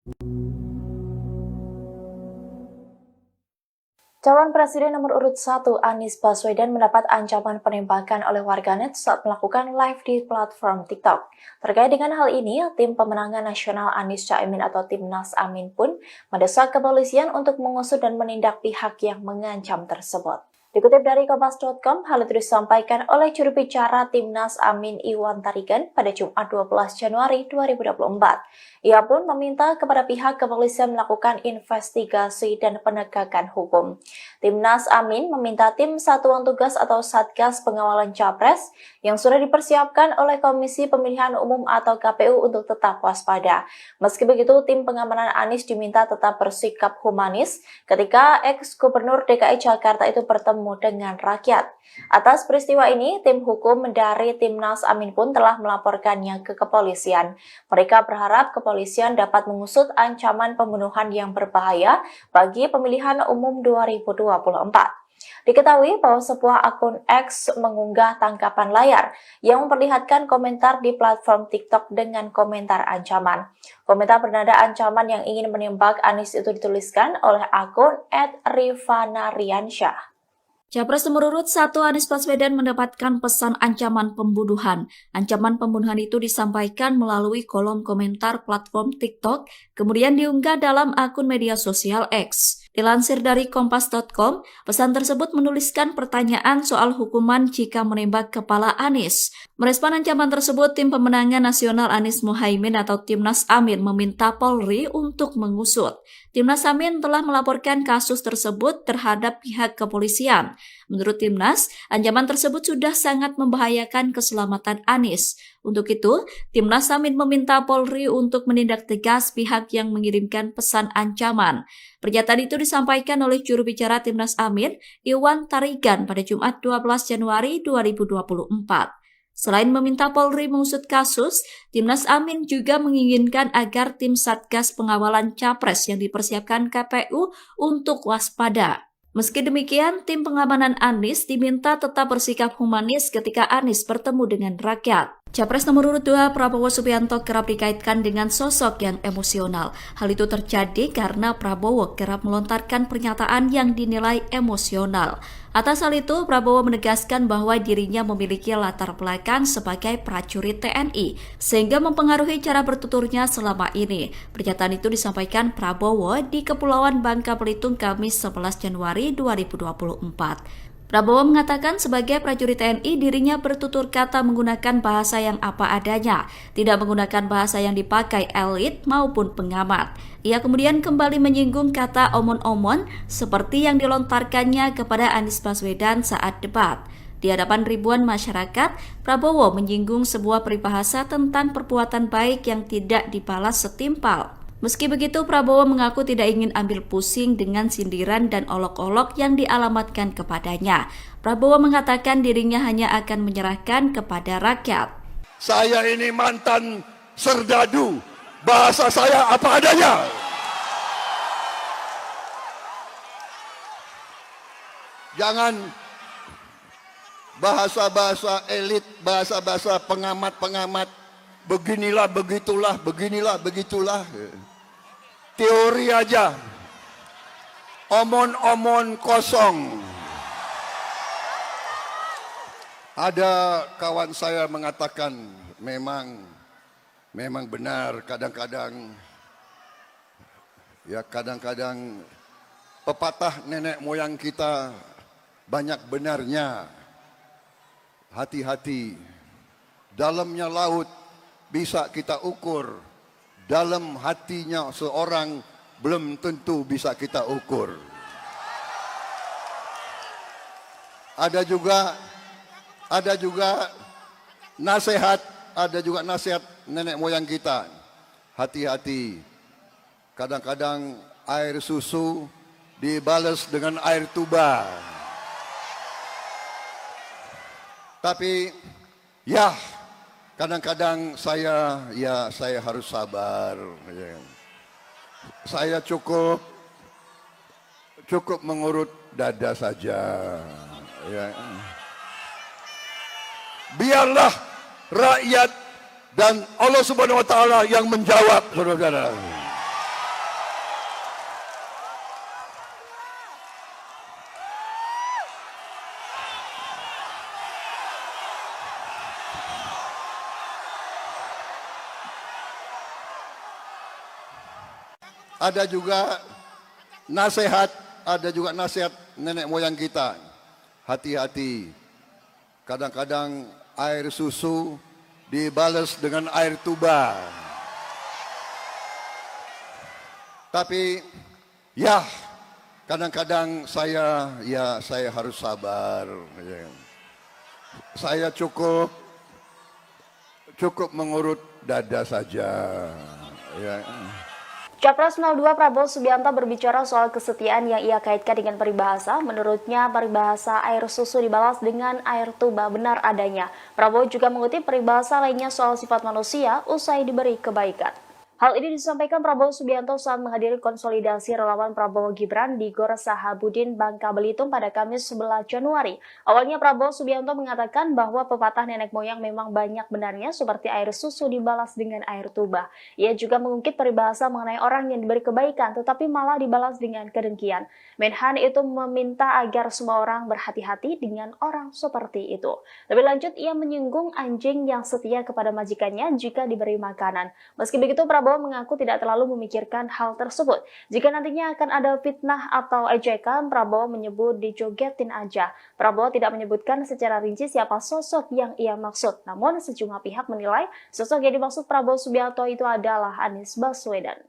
Calon Presiden nomor urut 1 Anies Baswedan mendapat ancaman penembakan oleh warganet saat melakukan live di platform TikTok. Terkait dengan hal ini, tim pemenangan nasional Anies Caimin atau Timnas Amin pun mendesak kepolisian untuk mengusut dan menindak pihak yang mengancam tersebut. Dikutip dari Kompas.com, hal itu disampaikan oleh juru bicara Timnas Amin Iwan Tarigan pada Jumat 12 Januari 2024. Ia pun meminta kepada pihak kepolisian melakukan investigasi dan penegakan hukum. Timnas Amin meminta tim Satuan Tugas atau Satgas Pengawalan Capres yang sudah dipersiapkan oleh Komisi Pemilihan Umum atau KPU untuk tetap waspada. Meski begitu, tim pengamanan Anies diminta tetap bersikap humanis ketika ex-gubernur DKI Jakarta itu bertemu dengan rakyat. Atas peristiwa ini, tim hukum dari Timnas Amin pun telah melaporkannya ke kepolisian. Mereka berharap kepolisian dapat mengusut ancaman pembunuhan yang berbahaya bagi pemilihan umum 2024. Diketahui bahwa sebuah akun X mengunggah tangkapan layar yang memperlihatkan komentar di platform TikTok dengan komentar ancaman. Komentar bernada ancaman yang ingin menembak Anies itu dituliskan oleh akun @rivanariansyah. Capres nomor urut 1 Anies Baswedan mendapatkan pesan ancaman pembunuhan. Ancaman pembunuhan itu disampaikan melalui kolom komentar platform TikTok, kemudian diunggah dalam akun media sosial X. Dilansir dari Kompas.com, pesan tersebut menuliskan pertanyaan soal hukuman jika menembak kepala Anies. Merespon ancaman tersebut, tim pemenangan nasional Anies Mohaimin atau Timnas Amin meminta Polri untuk mengusut. Timnas Amin telah melaporkan kasus tersebut terhadap pihak kepolisian. Menurut Timnas, ancaman tersebut sudah sangat membahayakan keselamatan Anies. Untuk itu, Timnas Amin meminta Polri untuk menindak tegas pihak yang mengirimkan pesan ancaman. Pernyataan itu disampaikan oleh juru bicara Timnas Amin, Iwan Tarigan, pada Jumat 12 Januari 2024. Selain meminta Polri mengusut kasus, Timnas Amin juga menginginkan agar tim Satgas Pengawalan Capres yang dipersiapkan KPU untuk waspada. Meski demikian, tim pengamanan Anies diminta tetap bersikap humanis ketika Anies bertemu dengan rakyat. Capres nomor urut 2 Prabowo Subianto kerap dikaitkan dengan sosok yang emosional. Hal itu terjadi karena Prabowo kerap melontarkan pernyataan yang dinilai emosional. Atas hal itu, Prabowo menegaskan bahwa dirinya memiliki latar belakang sebagai prajurit TNI, sehingga mempengaruhi cara bertuturnya selama ini. Pernyataan itu disampaikan Prabowo di Kepulauan Bangka Belitung Kamis 11 Januari 2024. Prabowo mengatakan sebagai prajurit TNI dirinya bertutur kata menggunakan bahasa yang apa adanya, tidak menggunakan bahasa yang dipakai elit maupun pengamat. Ia kemudian kembali menyinggung kata omon-omon seperti yang dilontarkannya kepada Anies Baswedan saat debat. Di hadapan ribuan masyarakat, Prabowo menyinggung sebuah peribahasa tentang perbuatan baik yang tidak dibalas setimpal. Meski begitu, Prabowo mengaku tidak ingin ambil pusing dengan sindiran dan olok-olok yang dialamatkan kepadanya. Prabowo mengatakan dirinya hanya akan menyerahkan kepada rakyat. Saya ini mantan serdadu, bahasa saya apa adanya. Jangan bahasa-bahasa elit, bahasa-bahasa pengamat-pengamat, beginilah, begitulah. Teori aja, omon-omon kosong. Ada kawan saya mengatakan memang benar kadang-kadang pepatah nenek moyang kita banyak benarnya. Hati-hati, dalamnya laut bisa kita ukur, dalam hatinya seorang belum tentu bisa kita ukur. Ada juga nasihat nenek moyang kita. Hati-hati, kadang-kadang air susu dibalas dengan air tuba. Tapi ya, kadang-kadang saya harus sabar. Saya cukup mengurut dada saja. Biarlah rakyat dan Allah Subhanahu wa taala yang menjawab, saudara-saudara. ada juga nasihat, nenek moyang kita. Hati-hati, kadang-kadang air susu dibalas dengan air tuba. Tapi ya, kadang-kadang saya harus sabar. Saya cukup mengurut dada saja. Ya. Capres 02 Prabowo Subianto berbicara soal kesetiaan yang ia kaitkan dengan peribahasa. Menurutnya, peribahasa air susu dibalas dengan air tuba benar adanya. Prabowo juga mengutip peribahasa lainnya soal sifat manusia usai diberi kebaikan. Hal ini disampaikan Prabowo Subianto saat menghadiri konsolidasi relawan Prabowo Gibran di Gor Sahabudin, Bangka Belitung pada Kamis 11 Januari. Awalnya Prabowo Subianto mengatakan bahwa pepatah nenek moyang memang banyak benarnya seperti air susu dibalas dengan air tuba. Ia juga mengungkit peribahasa mengenai orang yang diberi kebaikan tetapi malah dibalas dengan kedengkian. Menhan itu meminta agar semua orang berhati-hati dengan orang seperti itu. Lebih lanjut, ia menyinggung anjing yang setia kepada majikannya jika diberi makanan. Meski begitu, Prabowo mengaku tidak terlalu memikirkan hal tersebut. Jika nantinya akan ada fitnah atau ejekan, Prabowo menyebut dijogetin aja. Prabowo tidak menyebutkan secara rinci siapa sosok yang ia maksud. Namun sejumlah pihak menilai sosok yang dimaksud Prabowo Subianto itu adalah Anies Baswedan.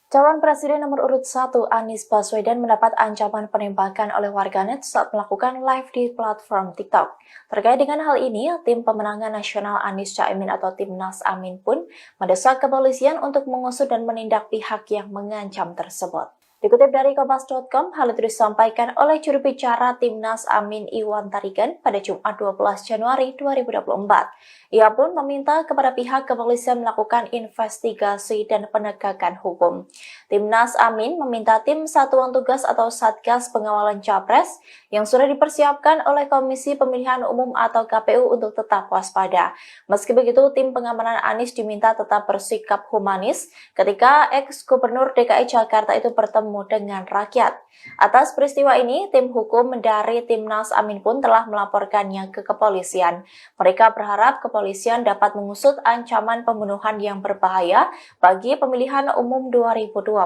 Calon Presiden nomor urut 1 Anies Baswedan mendapat ancaman penembakan oleh warganet saat melakukan live di platform TikTok. Terkait dengan hal ini, tim pemenangan nasional Anies Caimin atau Timnas Amin pun mendesak kepolisian untuk mengusut dan menindak pihak yang mengancam tersebut. Dikutip dari Kompas.com, hal itu disampaikan oleh juru bicara Timnas Amin Iwan Tarigan pada Jumat 12 Januari 2024. Ia pun meminta kepada pihak kepolisian melakukan investigasi dan penegakan hukum. Timnas Amin meminta tim Satuan Tugas atau Satgas Pengawalan Capres yang sudah dipersiapkan oleh Komisi Pemilihan Umum atau KPU untuk tetap waspada. Meski begitu, tim pengamanan Anies diminta tetap bersikap humanis ketika ex-gubernur DKI Jakarta itu bertemu dengan rakyat. Atas peristiwa ini, tim hukum dari Timnas Amin pun telah melaporkannya ke kepolisian. Mereka berharap kepolisian dapat mengusut ancaman pembunuhan yang berbahaya bagi pemilihan umum 2024.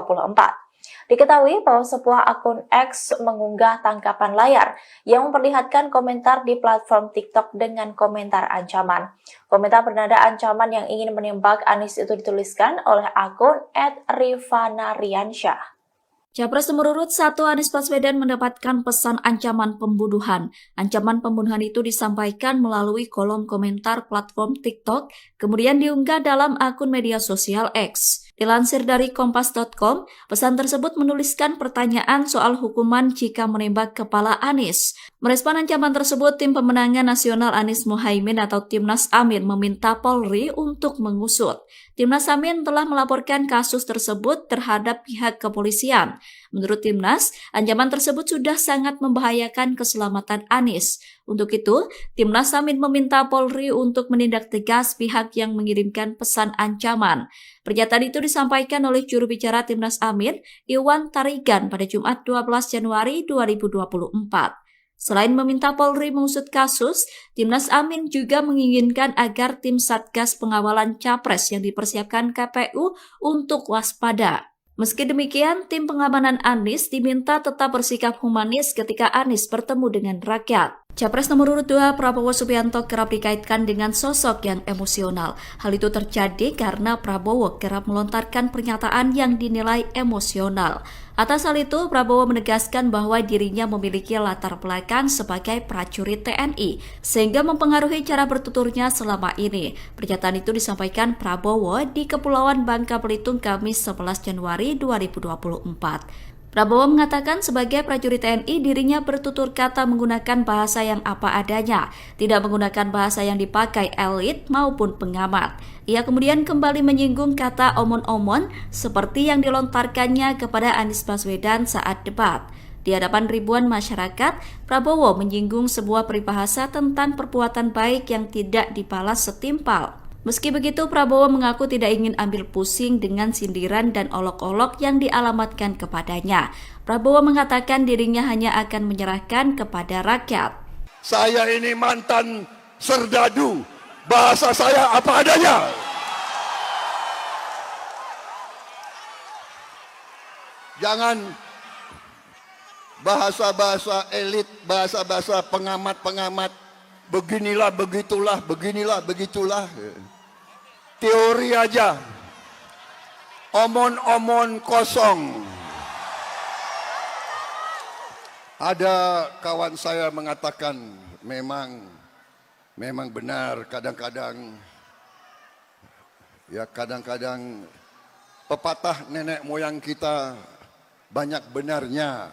Diketahui bahwa sebuah akun X mengunggah tangkapan layar yang memperlihatkan komentar di platform TikTok dengan komentar ancaman. Komentar bernada ancaman yang ingin menembak Anies itu dituliskan oleh akun @rivanariansyah. Capres nomor urut 1 Anies Baswedan mendapatkan pesan ancaman pembunuhan. Ancaman pembunuhan itu disampaikan melalui kolom komentar platform TikTok, kemudian diunggah dalam akun media sosial X. Dilansir dari Kompas.com, pesan tersebut menuliskan pertanyaan soal hukuman jika menembak kepala Anies. Merespon ancaman tersebut, tim pemenangan nasional Anies Mohaimin atau Timnas Amin meminta Polri untuk mengusut. Timnas Amin telah melaporkan kasus tersebut terhadap pihak kepolisian. Menurut Timnas, ancaman tersebut sudah sangat membahayakan keselamatan Anies. Untuk itu, Timnas Amin meminta Polri untuk menindak tegas pihak yang mengirimkan pesan ancaman. Pernyataan itu disampaikan oleh juru bicara Timnas Amin, Iwan Tarigan, pada Jumat 12 Januari 2024. Selain meminta Polri mengusut kasus, Timnas Amin juga menginginkan agar tim Satgas Pengawalan Capres yang dipersiapkan KPU untuk waspada. Meski demikian, tim pengamanan Anies diminta tetap bersikap humanis ketika Anies bertemu dengan rakyat. Capres nomor urut 2 Prabowo Subianto kerap dikaitkan dengan sosok yang emosional. Hal itu terjadi karena Prabowo kerap melontarkan pernyataan yang dinilai emosional. Atas hal itu, Prabowo menegaskan bahwa dirinya memiliki latar belakang sebagai prajurit TNI, sehingga mempengaruhi cara bertuturnya selama ini. Pernyataan itu disampaikan Prabowo di Kepulauan Bangka Belitung Kamis 11 Januari 2024. Prabowo mengatakan sebagai prajurit TNI dirinya bertutur kata menggunakan bahasa yang apa adanya, tidak menggunakan bahasa yang dipakai elit maupun pengamat. Ia kemudian kembali menyinggung kata omon-omon seperti yang dilontarkannya kepada Anies Baswedan saat debat. Di hadapan ribuan masyarakat, Prabowo menyinggung sebuah peribahasa tentang perbuatan baik yang tidak dibalas setimpal. Meski begitu, Prabowo mengaku tidak ingin ambil pusing dengan sindiran dan olok-olok yang dialamatkan kepadanya. Prabowo mengatakan dirinya hanya akan menyerahkan kepada rakyat. Saya ini mantan serdadu Bahasa saya apa adanya. Jangan bahasa-bahasa elit, bahasa-bahasa pengamat-pengamat. Beginilah, begitulah. Teori aja. Omon-omon kosong. Ada kawan saya mengatakan memang benar kadang-kadang pepatah nenek moyang kita banyak benarnya.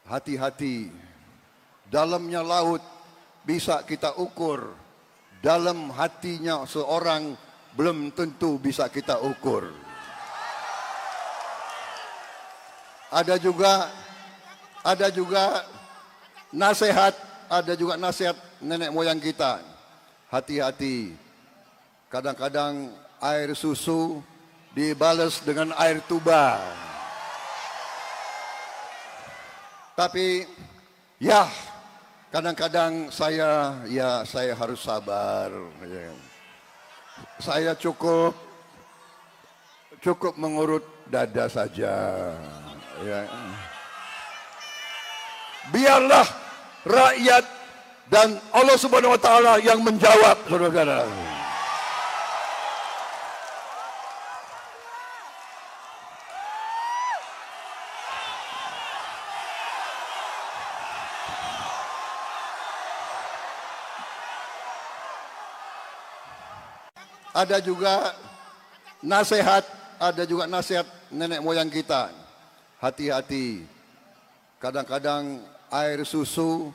Hati-hati, dalamnya laut bisa kita ukur, dalam hatinya seorang belum tentu bisa kita ukur. Ada juga nasihat nenek moyang kita. Hati-hati, kadang-kadang air susu dibalas dengan air tuba. Tapi ya kadang-kadang saya harus sabar. Saya cukup mengurut dada saja. Ya. Biarlah rakyat dan Allah Subhanahu wa taala yang menjawab, saudara-saudara. Ada juga nasihat nenek moyang kita. Hati-hati, kadang-kadang air susu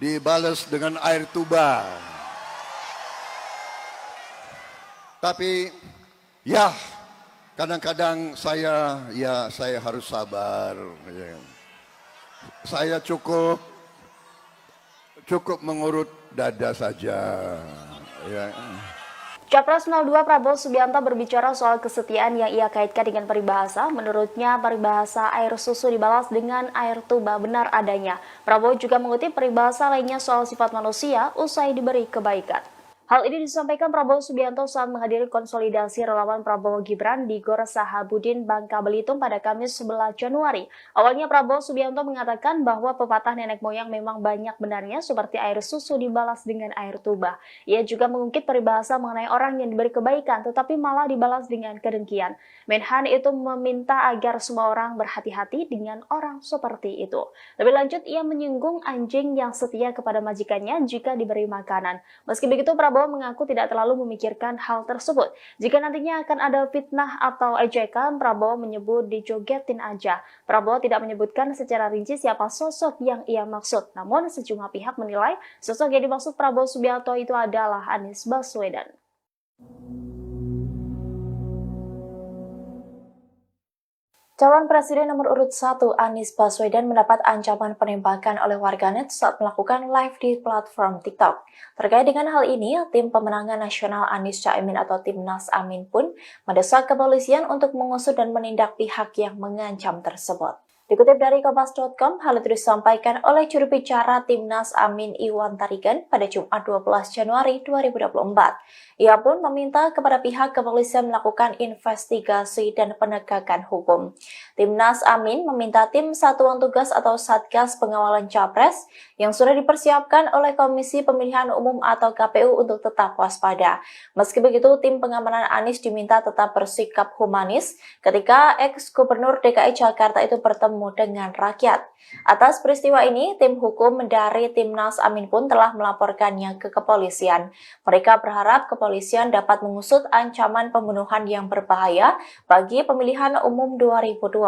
dibalas dengan air tuba. Tapi ya kadang-kadang saya harus sabar. Saya cukup mengurut dada saja. Ya. Capres 02 Prabowo Subianto berbicara soal kesetiaan yang ia kaitkan dengan peribahasa. Menurutnya, peribahasa air susu dibalas dengan air tuba benar adanya. Prabowo juga mengutip peribahasa lainnya soal sifat manusia usai diberi kebaikan. Hal ini disampaikan Prabowo Subianto saat menghadiri konsolidasi relawan Prabowo Gibran di Gor Sahabudin, Bangka Belitung pada Kamis 11 Januari. Awalnya Prabowo Subianto mengatakan bahwa pepatah nenek moyang memang banyak benarnya seperti air susu dibalas dengan air tuba. Ia juga mengungkit peribahasa mengenai orang yang diberi kebaikan tetapi malah dibalas dengan kedengkian. Menhan itu meminta agar semua orang berhati-hati dengan orang seperti itu. Lebih lanjut, ia menyinggung anjing yang setia kepada majikannya jika diberi makanan. Meski begitu, Prabowo mengaku tidak terlalu memikirkan hal tersebut. Jika nantinya akan ada fitnah atau ejekan, Prabowo menyebut dijogetin aja. Prabowo tidak menyebutkan secara rinci siapa sosok yang ia maksud. Namun sejumlah pihak menilai sosok yang dimaksud Prabowo Subianto itu adalah Anies Baswedan. Calon Presiden nomor urut 1 Anies Baswedan mendapat ancaman penembakan oleh warganet saat melakukan live di platform TikTok. Terkait dengan hal ini, tim pemenangan nasional Anies Caimin atau Timnas Amin pun mendesak kepolisian untuk mengusut dan menindak pihak yang mengancam tersebut. Dikutip dari Kompas.com, hal itu disampaikan oleh juru bicara Timnas Amin Iwan Tarigan pada Jumat 12 Januari 2024. Ia pun meminta kepada pihak kepolisian melakukan investigasi dan penegakan hukum. Timnas Amin meminta tim Satuan Tugas atau Satgas Pengawalan Capres yang sudah dipersiapkan oleh Komisi Pemilihan Umum atau KPU untuk tetap waspada. Meski begitu, tim pengamanan Anies diminta tetap bersikap humanis ketika ex-gubernur DKI Jakarta itu bertemu dengan rakyat. Atas peristiwa ini, tim hukum dari Timnas Amin pun telah melaporkannya ke kepolisian. Mereka berharap kepolisian dapat mengusut ancaman pembunuhan yang berbahaya bagi pemilihan umum 2024.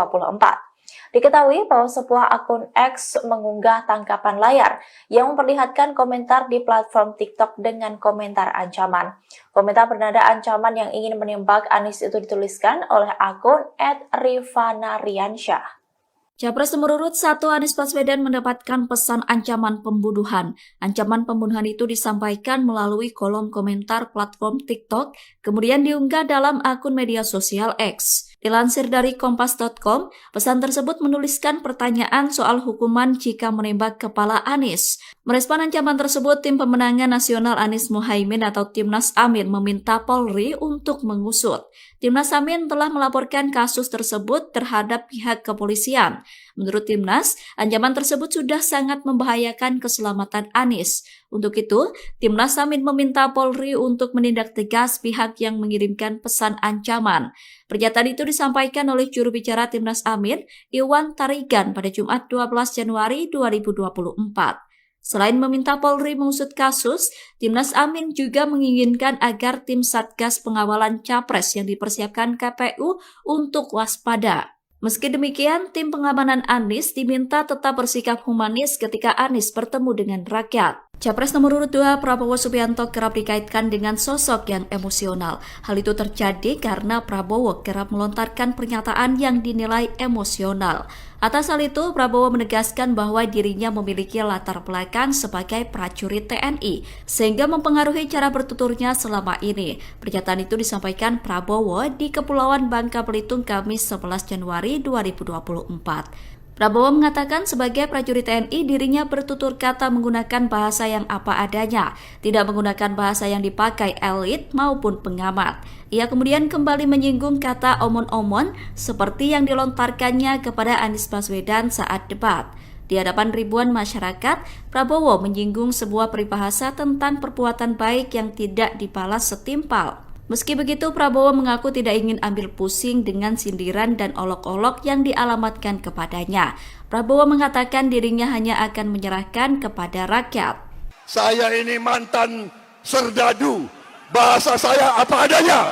Diketahui bahwa sebuah akun X mengunggah tangkapan layar yang memperlihatkan komentar di platform TikTok dengan komentar ancaman. Komentar bernada ancaman yang ingin menembak Anies itu dituliskan oleh akun @rivanariansyah. Capres nomor urut 1 Anies Baswedan mendapatkan pesan ancaman pembunuhan. Ancaman pembunuhan itu disampaikan melalui kolom komentar platform TikTok, kemudian diunggah dalam akun media sosial X. Dilansir dari Kompas.com, pesan tersebut menuliskan pertanyaan soal hukuman jika menembak kepala Anies. Merespon ancaman tersebut, Tim Pemenangan Nasional Anies Mohaimin atau Timnas Amin meminta Polri untuk mengusut. Timnas Amin telah melaporkan kasus tersebut terhadap pihak kepolisian. Menurut Timnas, ancaman tersebut sudah sangat membahayakan keselamatan Anies. Untuk itu, Timnas Amin meminta Polri untuk menindak tegas pihak yang mengirimkan pesan ancaman. Pernyataan itu disampaikan oleh juru bicara Timnas Amin, Iwan Tarigan, pada Jumat 12 Januari 2024. Selain meminta Polri mengusut kasus, Timnas Amin juga menginginkan agar tim Satgas Pengawalan Capres yang dipersiapkan KPU untuk waspada. Meski demikian, tim pengamanan Anies diminta tetap bersikap humanis ketika Anies bertemu dengan rakyat. Capres nomor urut 2 Prabowo Subianto kerap dikaitkan dengan sosok yang emosional. Hal itu terjadi karena Prabowo kerap melontarkan pernyataan yang dinilai emosional. Atas hal itu, Prabowo menegaskan bahwa dirinya memiliki latar belakang sebagai prajurit TNI, sehingga mempengaruhi cara bertuturnya selama ini. Pernyataan itu disampaikan Prabowo di Kepulauan Bangka Belitung Kamis 11 Januari 2024. Prabowo mengatakan sebagai prajurit TNI dirinya bertutur kata menggunakan bahasa yang apa adanya, tidak menggunakan bahasa yang dipakai elit maupun pengamat. Ia kemudian kembali menyinggung kata omon-omon seperti yang dilontarkannya kepada Anies Baswedan saat debat. Di hadapan ribuan masyarakat, Prabowo menyinggung sebuah peribahasa tentang perbuatan baik yang tidak dibalas setimpal. Meski begitu, Prabowo mengaku tidak ingin ambil pusing dengan sindiran dan olok-olok yang dialamatkan kepadanya. Prabowo mengatakan dirinya hanya akan menyerahkan kepada rakyat. Saya ini mantan serdadu, bahasa saya apa adanya.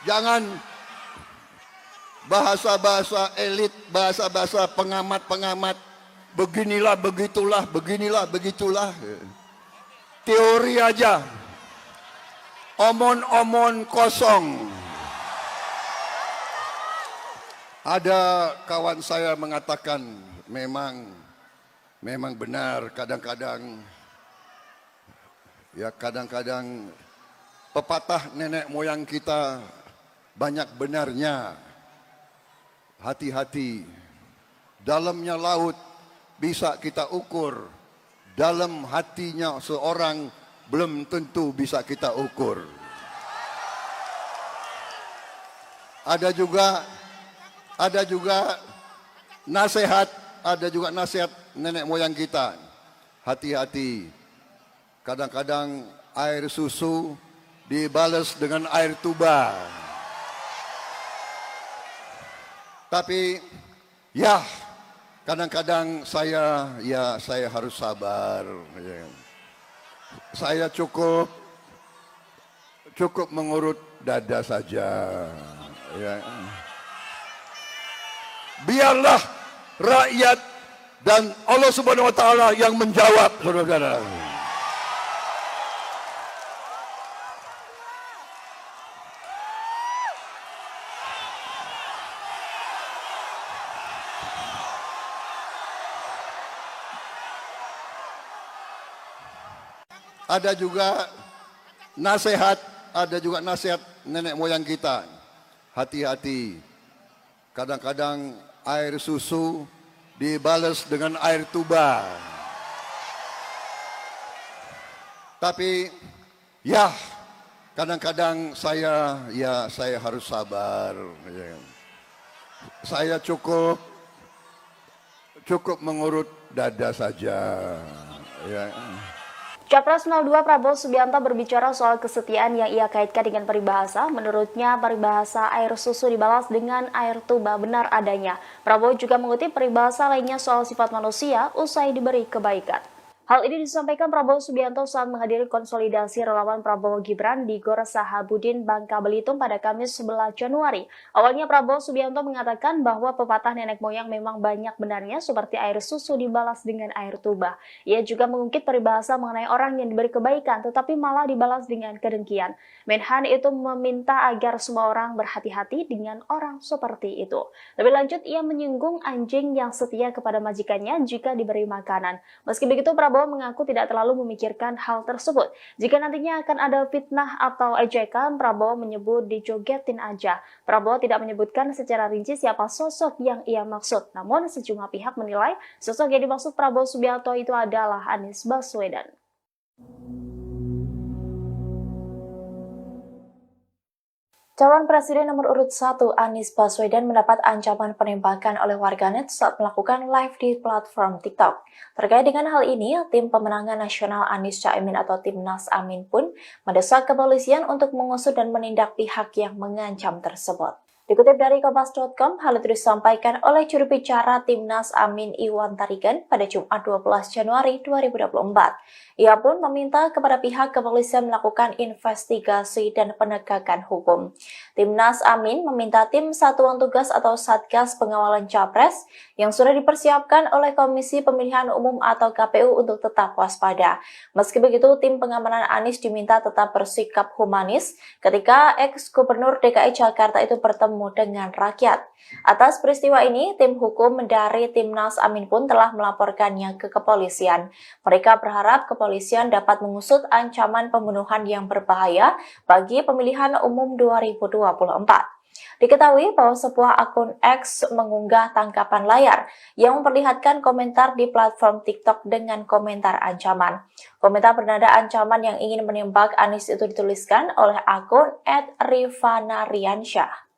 Jangan bahasa-bahasa elit, bahasa-bahasa pengamat-pengamat, beginilah, begitulah, beginilah, begitulah. Teori aja, omon-omon kosong. Ada kawan saya mengatakan memang benar kadang-kadang pepatah nenek moyang kita banyak benarnya. Hati-hati, dalamnya laut bisa kita ukur, dalam hatinya seorang belum tentu bisa kita ukur. Ada juga nasihat nenek moyang kita. Hati-hati, kadang-kadang air susu dibalas dengan air tuba. Tapi ya, kadang-kadang saya harus sabar. Saya cukup mengurut dada saja. Ya. Biarlah rakyat dan Allah Subhanahu wa taala yang menjawab, saudara-saudara. Ada juga nasihat nenek moyang kita. Hati-hati, kadang-kadang air susu dibalas dengan air tuba. Tapi ya, kadang-kadang saya harus sabar. Saya cukup mengurut dada saja. Ya. Capres 02 Prabowo Subianto berbicara soal kesetiaan yang ia kaitkan dengan peribahasa. Menurutnya, peribahasa air susu dibalas dengan air tuba benar adanya. Prabowo juga mengutip peribahasa lainnya soal sifat manusia usai diberi kebaikan. Hal ini disampaikan Prabowo Subianto saat menghadiri konsolidasi relawan Prabowo Gibran di Gor Sahabudin, Bangka Belitung pada Kamis 11 Januari. Awalnya Prabowo Subianto mengatakan bahwa pepatah nenek moyang memang banyak benarnya seperti air susu dibalas dengan air tuba. Ia juga mengungkit peribahasa mengenai orang yang diberi kebaikan tetapi malah dibalas dengan kedengkian. Menhan itu meminta agar semua orang berhati-hati dengan orang seperti itu. Lebih lanjut, ia menyinggung anjing yang setia kepada majikannya jika diberi makanan. Meski begitu, Prabowo Prabowo mengaku tidak terlalu memikirkan hal tersebut. Jika nantinya akan ada fitnah atau ejekan, Prabowo menyebut dijogetin aja. Prabowo tidak menyebutkan secara rinci siapa sosok yang ia maksud. Namun sejumlah pihak menilai sosok yang dimaksud Prabowo Subianto itu adalah Anies Baswedan. Calon Presiden nomor urut 1 Anies Baswedan mendapat ancaman penembakan oleh warganet saat melakukan live di platform TikTok. Terkait dengan hal ini, tim pemenangan nasional Anies Caimin atau Timnas Amin pun mendesak kepolisian untuk mengusut dan menindak pihak yang mengancam tersebut. Dikutip dari Kompas.com, hal itu disampaikan oleh juru bicara Timnas Amin Iwan Tarigan pada Jumat 12 Januari 2024. Ia pun meminta kepada pihak kepolisian melakukan investigasi dan penegakan hukum. Timnas Amin meminta tim Satuan Tugas atau Satgas Pengawalan Capres yang sudah dipersiapkan oleh Komisi Pemilihan Umum atau KPU untuk tetap waspada. Meski begitu, tim pengamanan Anies diminta tetap bersikap humanis ketika ex-gubernur DKI Jakarta itu bertemu dengan rakyat. Atas peristiwa ini, tim hukum dari Timnas Amin pun telah melaporkannya ke kepolisian. Mereka berharap kepolisian dapat mengusut ancaman pembunuhan yang berbahaya bagi pemilihan umum 2024. Diketahui bahwa sebuah akun X mengunggah tangkapan layar yang memperlihatkan komentar di platform TikTok dengan komentar ancaman. Komentar bernada ancaman yang ingin menembak Anies itu dituliskan oleh akun @rivanariansyah.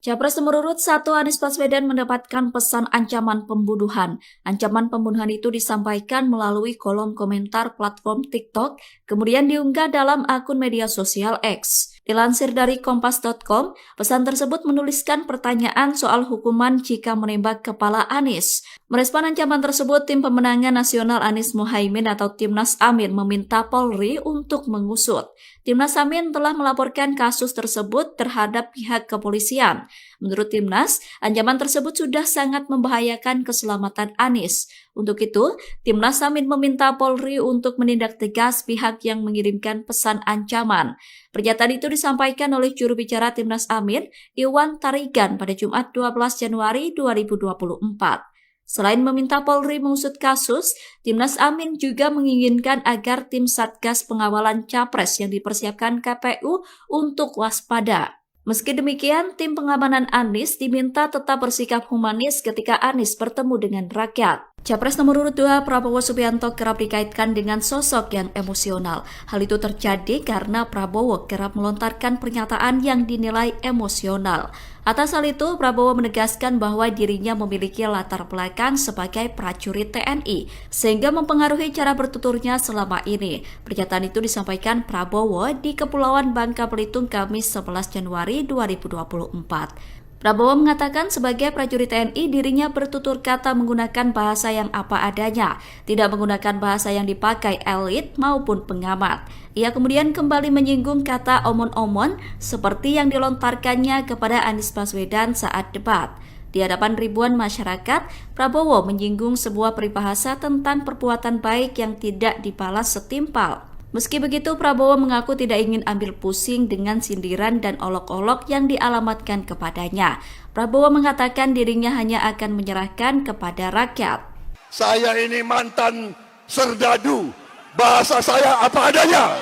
Capres nomor urut 1 Anies Baswedan mendapatkan pesan ancaman pembunuhan. Ancaman pembunuhan itu disampaikan melalui kolom komentar platform TikTok, kemudian diunggah dalam akun media sosial X. Dilansir dari Kompas.com, pesan tersebut menuliskan pertanyaan soal hukuman jika menembak kepala Anies. Merespon ancaman tersebut, tim pemenangan nasional Anies Mohaimin atau Timnas Amin meminta Polri untuk mengusut. Timnas Amin telah melaporkan kasus tersebut terhadap pihak kepolisian. Menurut Timnas, ancaman tersebut sudah sangat membahayakan keselamatan Anies. Untuk itu, Timnas Amin meminta Polri untuk menindak tegas pihak yang mengirimkan pesan ancaman. Pernyataan itu disampaikan oleh juru bicara Timnas Amin, Iwan Tarigan, pada Jumat 12 Januari 2024. Selain meminta Polri mengusut kasus, Timnas Amin juga menginginkan agar tim Satgas Pengawalan Capres yang dipersiapkan KPU untuk waspada. Meski demikian, tim pengamanan Anies diminta tetap bersikap humanis ketika Anies bertemu dengan rakyat. Capres nomor urut 2 Prabowo Subianto kerap dikaitkan dengan sosok yang emosional. Hal itu terjadi karena Prabowo kerap melontarkan pernyataan yang dinilai emosional. Atas hal itu, Prabowo menegaskan bahwa dirinya memiliki latar belakang sebagai prajurit TNI, sehingga mempengaruhi cara bertuturnya selama ini. Pernyataan itu disampaikan Prabowo di Kepulauan Bangka Belitung Kamis 11 Januari 2024. Prabowo mengatakan sebagai prajurit TNI dirinya bertutur kata menggunakan bahasa yang apa adanya, tidak menggunakan bahasa yang dipakai elit maupun pengamat. Ia kemudian kembali menyinggung kata omon-omon seperti yang dilontarkannya kepada Anies Baswedan saat debat. Di hadapan ribuan masyarakat, Prabowo menyinggung sebuah peribahasa tentang perbuatan baik yang tidak dibalas setimpal. Meski begitu, Prabowo mengaku tidak ingin ambil pusing dengan sindiran dan olok-olok yang dialamatkan kepadanya. Prabowo mengatakan dirinya hanya akan menyerahkan kepada rakyat. Saya ini mantan serdadu, bahasa saya apa adanya.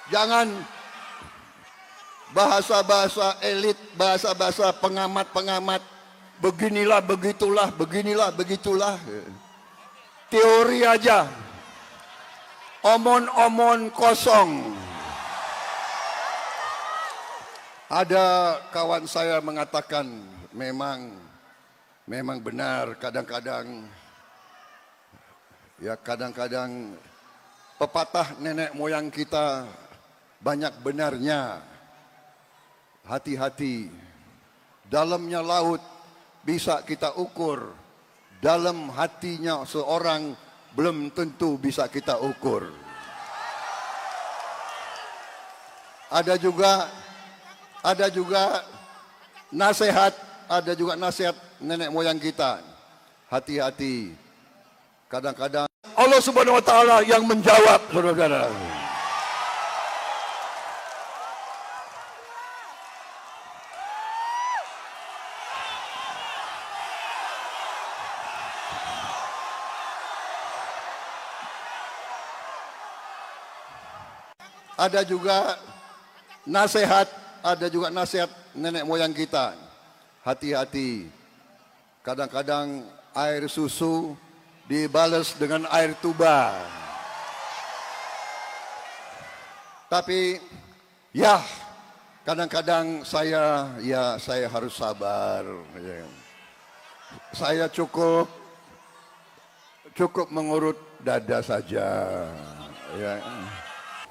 Jangan bahasa-bahasa elit, bahasa-bahasa pengamat-pengamat, beginilah, begitulah. Teori aja, omon-omon kosong. Ada kawan saya mengatakan memang benar kadang-kadang pepatah nenek moyang kita banyak benarnya. Hati-hati, dalamnya laut bisa kita ukur, dalam hatinya seorang belum tentu bisa kita ukur. Ada juga nasihat nenek moyang kita. Hati-hati. Kadang-kadang Allah Subhanahu wa taala yang menjawab, Saudara-saudara. ada juga nasihat, nenek moyang kita. Hati-hati, kadang-kadang air susu dibalas dengan air tuba. Tapi ya, kadang-kadang saya harus sabar. Saya cukup mengurut dada saja. Ya.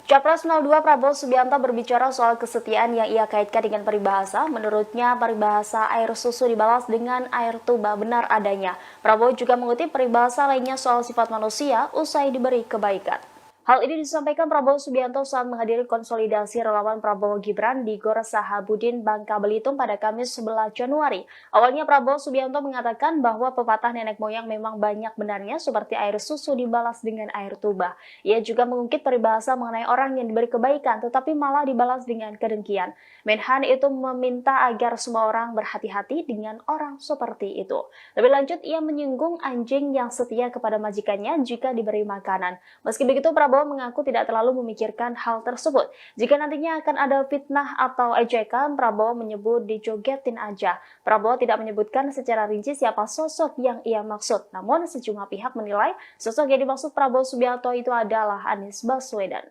Capres 02 Prabowo Subianto berbicara soal kesetiaan yang ia kaitkan dengan peribahasa. Menurutnya, peribahasa air susu dibalas dengan air tuba benar adanya. Prabowo juga mengutip peribahasa lainnya soal sifat manusia usai diberi kebaikan. Hal ini disampaikan Prabowo Subianto saat menghadiri konsolidasi relawan Prabowo Gibran di Gor Sahabudin, Bangka Belitung pada Kamis 11 Januari. Awalnya Prabowo Subianto mengatakan bahwa pepatah nenek moyang memang banyak benarnya seperti air susu dibalas dengan air tuba. Ia juga mengungkit peribahasa mengenai orang yang diberi kebaikan tetapi malah dibalas dengan kedengkian. Menhan itu meminta agar semua orang berhati-hati dengan orang seperti itu. Lebih lanjut, ia menyinggung anjing yang setia kepada majikannya jika diberi makanan. Meski begitu, Prabowo mengaku tidak terlalu memikirkan hal tersebut. Jika nantinya akan ada fitnah atau ejekan, Prabowo menyebut dijogetin aja. Prabowo tidak menyebutkan secara rinci siapa sosok yang ia maksud. Namun sejumlah pihak menilai sosok yang dimaksud Prabowo Subianto itu adalah Anies Baswedan.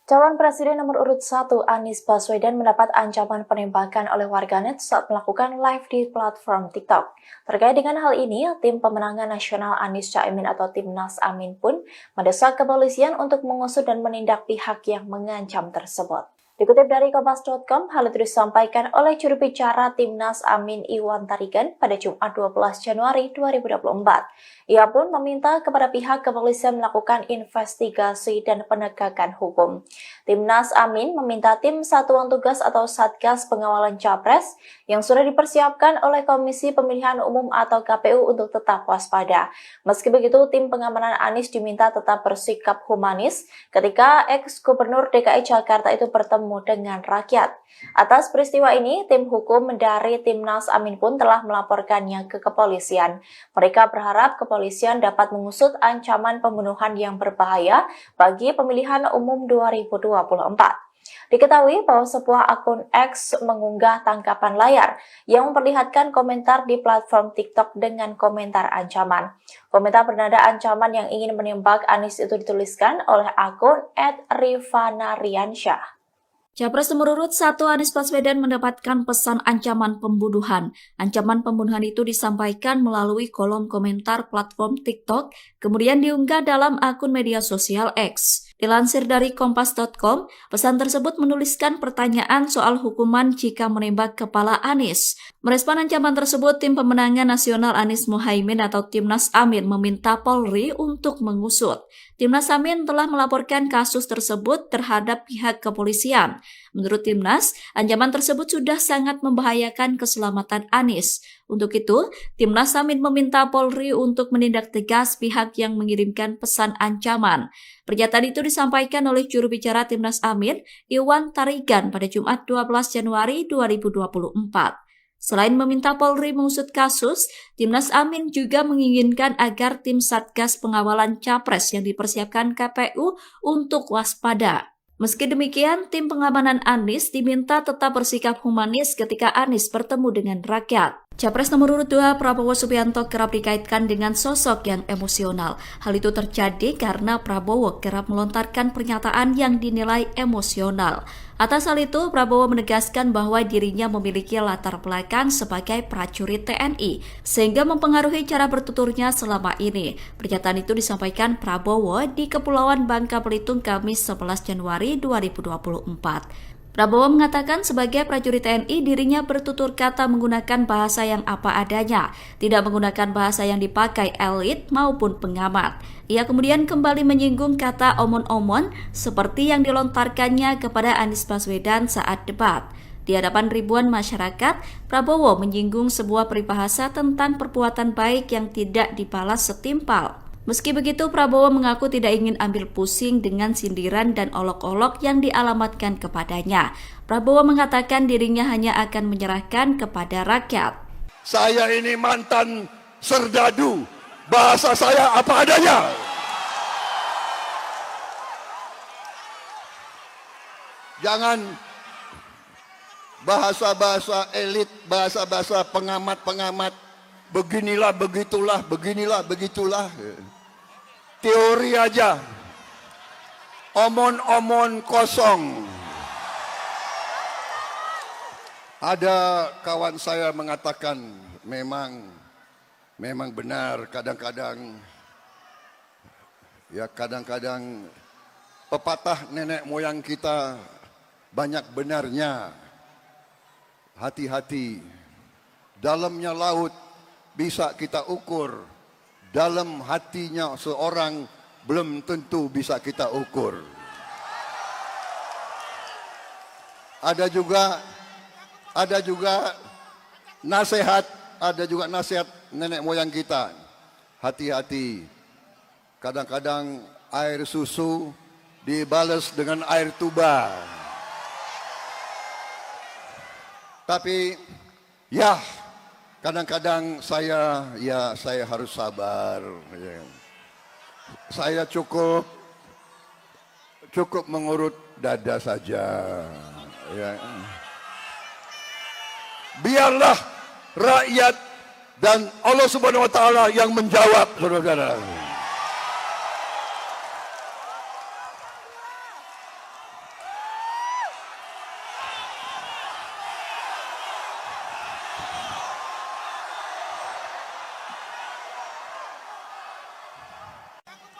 Calon Presiden nomor urut 1 Anies Baswedan mendapat ancaman penembakan oleh warganet saat melakukan live di platform TikTok. Terkait dengan hal ini, tim pemenangan nasional Anies Caimin atau Timnas Amin pun mendesak kepolisian untuk mengusut dan menindak pihak yang mengancam tersebut. Dikutip dari Kompas.com, hal itu disampaikan oleh juru bicara Timnas Amin Iwan Tarigan pada Jumat 12 Januari 2024. Ia pun meminta kepada pihak kepolisian melakukan investigasi dan penegakan hukum. Timnas Amin meminta tim Satuan Tugas atau Satgas Pengawalan Capres yang sudah dipersiapkan oleh Komisi Pemilihan Umum atau KPU untuk tetap waspada. Meski begitu, tim pengamanan Anies diminta tetap bersikap humanis ketika ex-gubernur DKI Jakarta itu bertemu dengan rakyat. Atas peristiwa ini, tim hukum dari Timnas Amin pun telah melaporkannya ke kepolisian. Mereka berharap kepolisian dapat mengusut ancaman pembunuhan yang berbahaya bagi pemilihan umum 2024. Diketahui bahwa sebuah akun X mengunggah tangkapan layar yang memperlihatkan komentar di platform TikTok dengan komentar ancaman. Komentar bernada ancaman yang ingin menembak Anies itu dituliskan oleh akun @rivanariansyah. Capres nomor urut 1 Anies Baswedan mendapatkan pesan ancaman pembunuhan. Ancaman pembunuhan itu disampaikan melalui kolom komentar platform TikTok, kemudian diunggah dalam akun media sosial X. Dilansir dari Kompas.com, pesan tersebut menuliskan pertanyaan soal hukuman jika menembak kepala Anies. Merespon ancaman tersebut, tim pemenangan nasional Anies Muhaimin atau Timnas Amin meminta Polri untuk mengusut. Timnas Amin telah melaporkan kasus tersebut terhadap pihak kepolisian. Menurut Timnas, ancaman tersebut sudah sangat membahayakan keselamatan Anies. Untuk itu, Timnas Amin meminta Polri untuk menindak tegas pihak yang mengirimkan pesan ancaman. Pernyataan itu disampaikan oleh juru bicara Timnas Amin, Iwan Tarigan, pada Jumat 12 Januari 2024. Selain meminta Polri mengusut kasus, Timnas Amin juga menginginkan agar tim Satgas Pengawalan Capres yang dipersiapkan KPU untuk waspada. Meski demikian, tim pengamanan Anies diminta tetap bersikap humanis ketika Anies bertemu dengan rakyat. Capres nomor urut 2 Prabowo Subianto kerap dikaitkan dengan sosok yang emosional. Hal itu terjadi karena Prabowo kerap melontarkan pernyataan yang dinilai emosional. Atas hal itu, Prabowo menegaskan bahwa dirinya memiliki latar belakang sebagai prajurit TNI, sehingga mempengaruhi cara bertuturnya selama ini. Pernyataan itu disampaikan Prabowo di Kepulauan Bangka Belitung Kamis 11 Januari 2024. Prabowo mengatakan sebagai prajurit TNI dirinya bertutur kata menggunakan bahasa yang apa adanya, tidak menggunakan bahasa yang dipakai elit maupun pengamat. Ia kemudian kembali menyinggung kata omon-omon seperti yang dilontarkannya kepada Anies Baswedan saat debat. Di hadapan ribuan masyarakat, Prabowo menyinggung sebuah peribahasa tentang perbuatan baik yang tidak dibalas setimpal. Meski begitu, Prabowo mengaku tidak ingin ambil pusing dengan sindiran dan olok-olok yang dialamatkan kepadanya. Prabowo mengatakan dirinya hanya akan menyerahkan kepada rakyat. Saya ini mantan serdadu Bahasa saya apa adanya. Jangan bahasa-bahasa elit, bahasa-bahasa pengamat-pengamat. Beginilah, begitulah. Teori aja. Omon-omon kosong. Ada kawan saya mengatakan memang benar kadang-kadang pepatah nenek moyang kita banyak benarnya. Hati-hati, dalamnya laut bisa kita ukur, dalam hatinya seorang belum tentu bisa kita ukur. Ada juga nasihat nenek moyang kita. Hati-hati, kadang-kadang air susu dibalas dengan air tuba. Tapi ya, kadang-kadang saya harus sabar. Saya cukup mengurut dada saja. Ya. Biarlah rakyat dan Allah Subhanahu wa taala yang menjawab, saudara-saudara.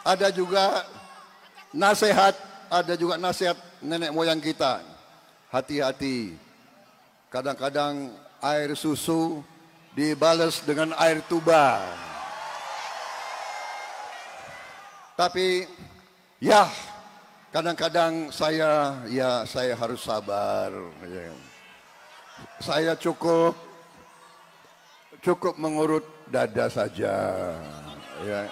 Ada juga nasihat nenek moyang kita. Hati-hati, kadang-kadang air susu dibalas dengan air tuba. Tapi ya, kadang-kadang saya harus sabar. Saya cukup mengurut dada saja. Ya.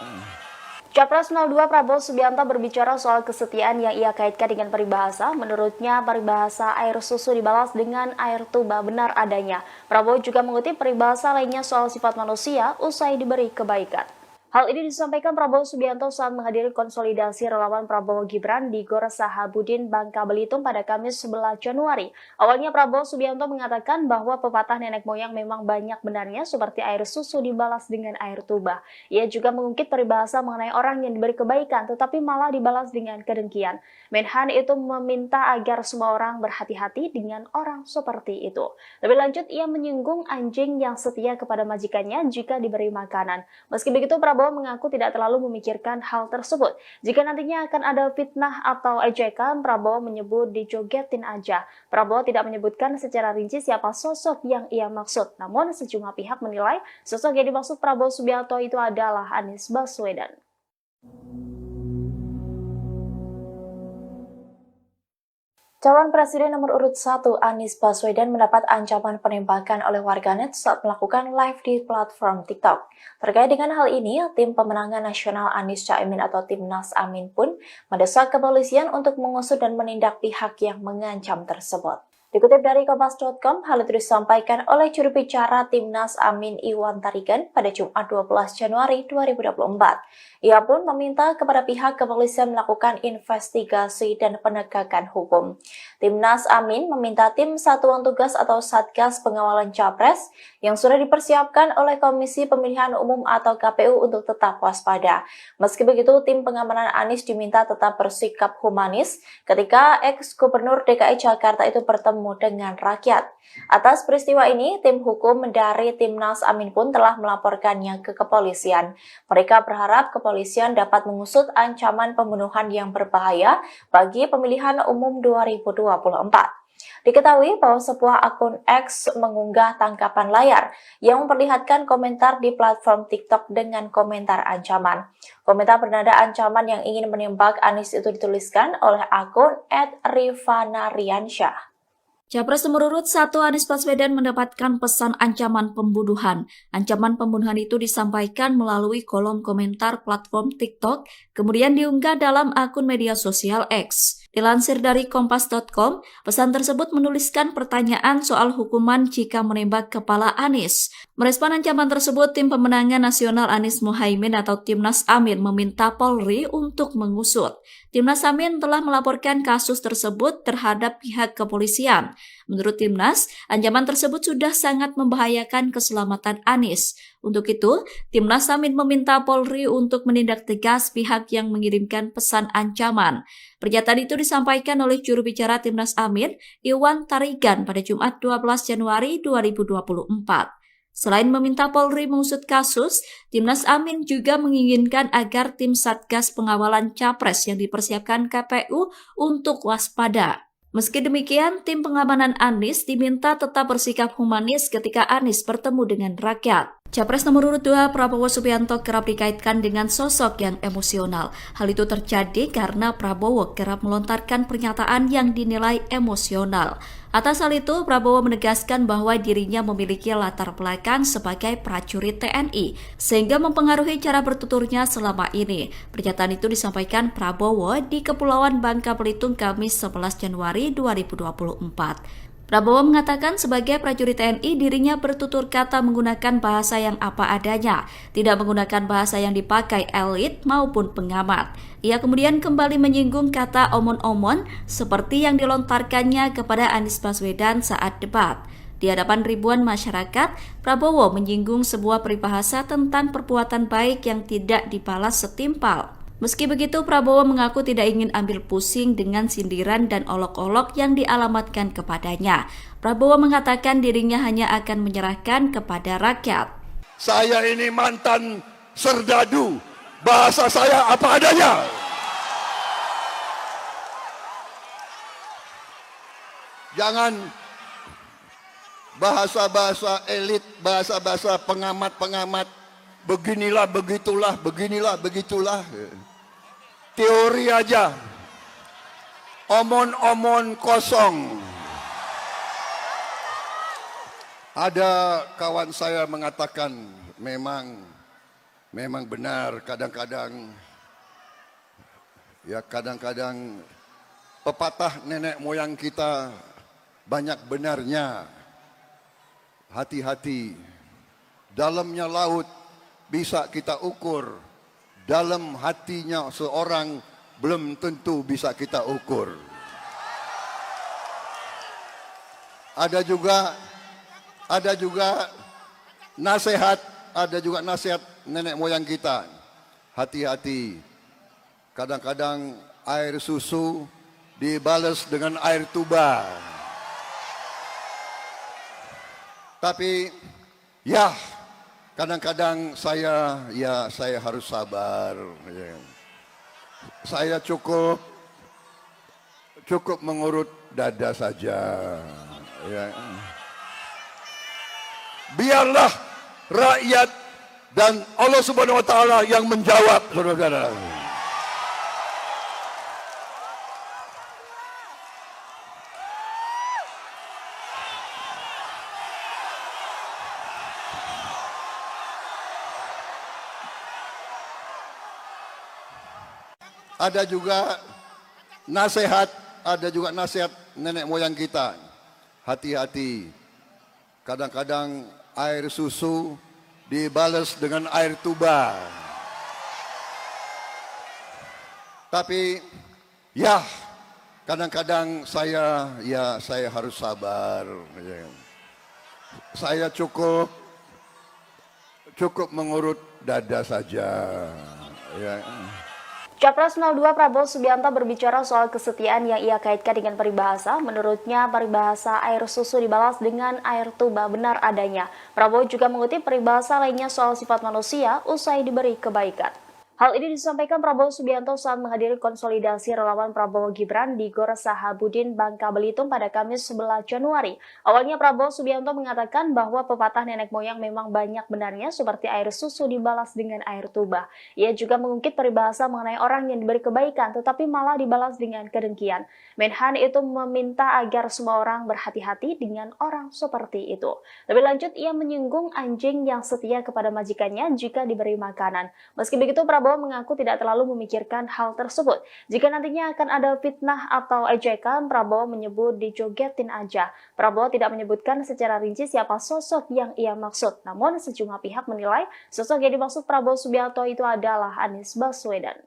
Capres 02 Prabowo Subianto berbicara soal kesetiaan yang ia kaitkan dengan peribahasa. Menurutnya, peribahasa air susu dibalas dengan air tuba benar adanya. Prabowo juga mengutip peribahasa lainnya soal sifat manusia usai diberi kebaikan. Hal ini disampaikan Prabowo Subianto saat menghadiri konsolidasi relawan Prabowo Gibran di Gor Sahabudin, Bangka Belitung pada Kamis 11 Januari. Awalnya Prabowo Subianto mengatakan bahwa pepatah nenek moyang memang banyak benarnya seperti air susu dibalas dengan air tuba. Ia juga mengungkit peribahasa mengenai orang yang diberi kebaikan tetapi malah dibalas dengan kedengkian. Menhan itu meminta agar semua orang berhati-hati dengan orang seperti itu. Lebih lanjut, ia menyinggung anjing yang setia kepada majikannya jika diberi makanan. Meski begitu, Prabowo mengaku tidak terlalu memikirkan hal tersebut. Jika nantinya akan ada fitnah atau ejekan, Prabowo menyebut dijogetin aja. Prabowo tidak menyebutkan secara rinci siapa sosok yang ia maksud. Namun sejumlah pihak menilai sosok yang dimaksud Prabowo Subianto itu adalah Anies Baswedan. Calon Presiden nomor urut 1 Anies Baswedan mendapat ancaman penembakan oleh warganet saat melakukan live di platform TikTok. Terkait dengan hal ini, tim pemenangan nasional Anies Caimin atau Timnas Amin pun mendesak kepolisian untuk mengusut dan menindak pihak yang mengancam tersebut. Dikutip dari Kompas.com, hal itu disampaikan oleh juru bicara Timnas Amin Iwan Tarigan pada Jumat 12 Januari 2024. Ia pun meminta kepada pihak kepolisian melakukan investigasi dan penegakan hukum. Timnas Amin meminta tim Satuan Tugas atau Satgas Pengawalan Capres yang sudah dipersiapkan oleh Komisi Pemilihan Umum atau KPU untuk tetap waspada. Meski begitu, tim pengamanan Anies diminta tetap bersikap humanis ketika ex-gubernur DKI Jakarta itu bertemu dengan rakyat. Atas peristiwa ini, tim hukum dari Timnas Amin pun telah melaporkannya ke kepolisian. Mereka berharap kepolisian dapat mengusut ancaman pembunuhan yang berbahaya bagi pemilihan umum 2024. Diketahui bahwa sebuah akun X mengunggah tangkapan layar yang memperlihatkan komentar di platform TikTok dengan komentar ancaman. Komentar bernada ancaman yang ingin menembak Anies itu dituliskan oleh akun @rivanariansyah. Capres nomor urut 1 Anies Baswedan mendapatkan pesan ancaman pembunuhan. Ancaman pembunuhan itu disampaikan melalui kolom komentar platform TikTok, kemudian diunggah dalam akun media sosial X. Dilansir dari Kompas.com, pesan tersebut menuliskan pertanyaan soal hukuman jika menembak kepala Anies. Merespon ancaman tersebut, Tim Pemenangan Nasional Anies Mohaimin atau Timnas Amin meminta Polri untuk mengusut. Timnas Amin telah melaporkan kasus tersebut terhadap pihak kepolisian. Menurut Timnas, ancaman tersebut sudah sangat membahayakan keselamatan Anies. Untuk itu, Timnas Amin meminta Polri untuk menindak tegas pihak yang mengirimkan pesan ancaman. Pernyataan itu disampaikan oleh juru bicara Timnas Amin, Iwan Tarigan, pada Jumat 12 Januari 2024. Selain meminta Polri mengusut kasus, Timnas Amin juga menginginkan agar tim Satgas Pengawalan Capres yang dipersiapkan KPU untuk waspada. Meski demikian, tim pengamanan Anies diminta tetap bersikap humanis ketika Anies bertemu dengan rakyat. Capres nomor urut 2 Prabowo Subianto kerap dikaitkan dengan sosok yang emosional. Hal itu terjadi karena Prabowo kerap melontarkan pernyataan yang dinilai emosional. Atas hal itu, Prabowo menegaskan bahwa dirinya memiliki latar belakang sebagai prajurit TNI, sehingga mempengaruhi cara bertuturnya selama ini. Pernyataan itu disampaikan Prabowo di Kepulauan Bangka Belitung Kamis 11 Januari 2024. Prabowo mengatakan sebagai prajurit TNI dirinya bertutur kata menggunakan bahasa yang apa adanya, tidak menggunakan bahasa yang dipakai elit maupun pengamat. Ia kemudian kembali menyinggung kata omon-omon seperti yang dilontarkannya kepada Anies Baswedan saat debat. Di hadapan ribuan masyarakat, Prabowo menyinggung sebuah peribahasa tentang perbuatan baik yang tidak dibalas setimpal. Meski begitu, Prabowo mengaku tidak ingin ambil pusing dengan sindiran dan olok-olok yang dialamatkan kepadanya. Prabowo mengatakan dirinya hanya akan menyerahkan kepada rakyat. Saya ini mantan serdadu, bahasa saya apa adanya. Jangan bahasa-bahasa elit, bahasa-bahasa pengamat-pengamat, beginilah, begitulah. Teori aja, omon-omon kosong. Ada kawan saya mengatakan memang benar kadang-kadang pepatah nenek moyang kita banyak benarnya. Hati-hati, dalamnya laut bisa kita ukur, dalam hatinya seorang belum tentu bisa kita ukur. Ada juga nasihat nenek moyang kita. Hati-hati, kadang-kadang air susu dibalas dengan air tuba. Tapi ya, kadang-kadang saya harus sabar. Saya cukup mengurut dada saja. Biarlah rakyat dan Allah Subhanahu wa taala yang menjawab, saudara-saudara. Ada juga nasihat nenek moyang kita. Hati-hati, kadang-kadang air susu dibalas dengan air tuba. Tapi ya, kadang-kadang saya harus sabar. Saya cukup mengurut dada saja. Capres 02 Prabowo Subianto berbicara soal kesetiaan yang ia kaitkan dengan peribahasa. Menurutnya, peribahasa air susu dibalas dengan air tuba benar adanya. Prabowo juga mengutip peribahasa lainnya soal sifat manusia usai diberi kebaikan. Hal ini disampaikan Prabowo Subianto saat menghadiri konsolidasi relawan Prabowo Gibran di Gor Sahabudin, Bangka Belitung pada Kamis 11 Januari. Awalnya Prabowo Subianto mengatakan bahwa pepatah nenek moyang memang banyak benarnya seperti air susu dibalas dengan air tuba. Ia juga mengungkit peribahasa mengenai orang yang diberi kebaikan tetapi malah dibalas dengan kedengkian. Menhan itu meminta agar semua orang berhati-hati dengan orang seperti itu. Lebih lanjut, ia menyinggung anjing yang setia kepada majikannya jika diberi makanan. Meski begitu, Prabowo Prabowo mengaku tidak terlalu memikirkan hal tersebut. Jika nantinya akan ada fitnah atau ejekan, Prabowo menyebut dijogetin aja. Prabowo tidak menyebutkan secara rinci siapa sosok yang ia maksud. Namun sejumlah pihak menilai sosok yang dimaksud Prabowo Subianto itu adalah Anies Baswedan.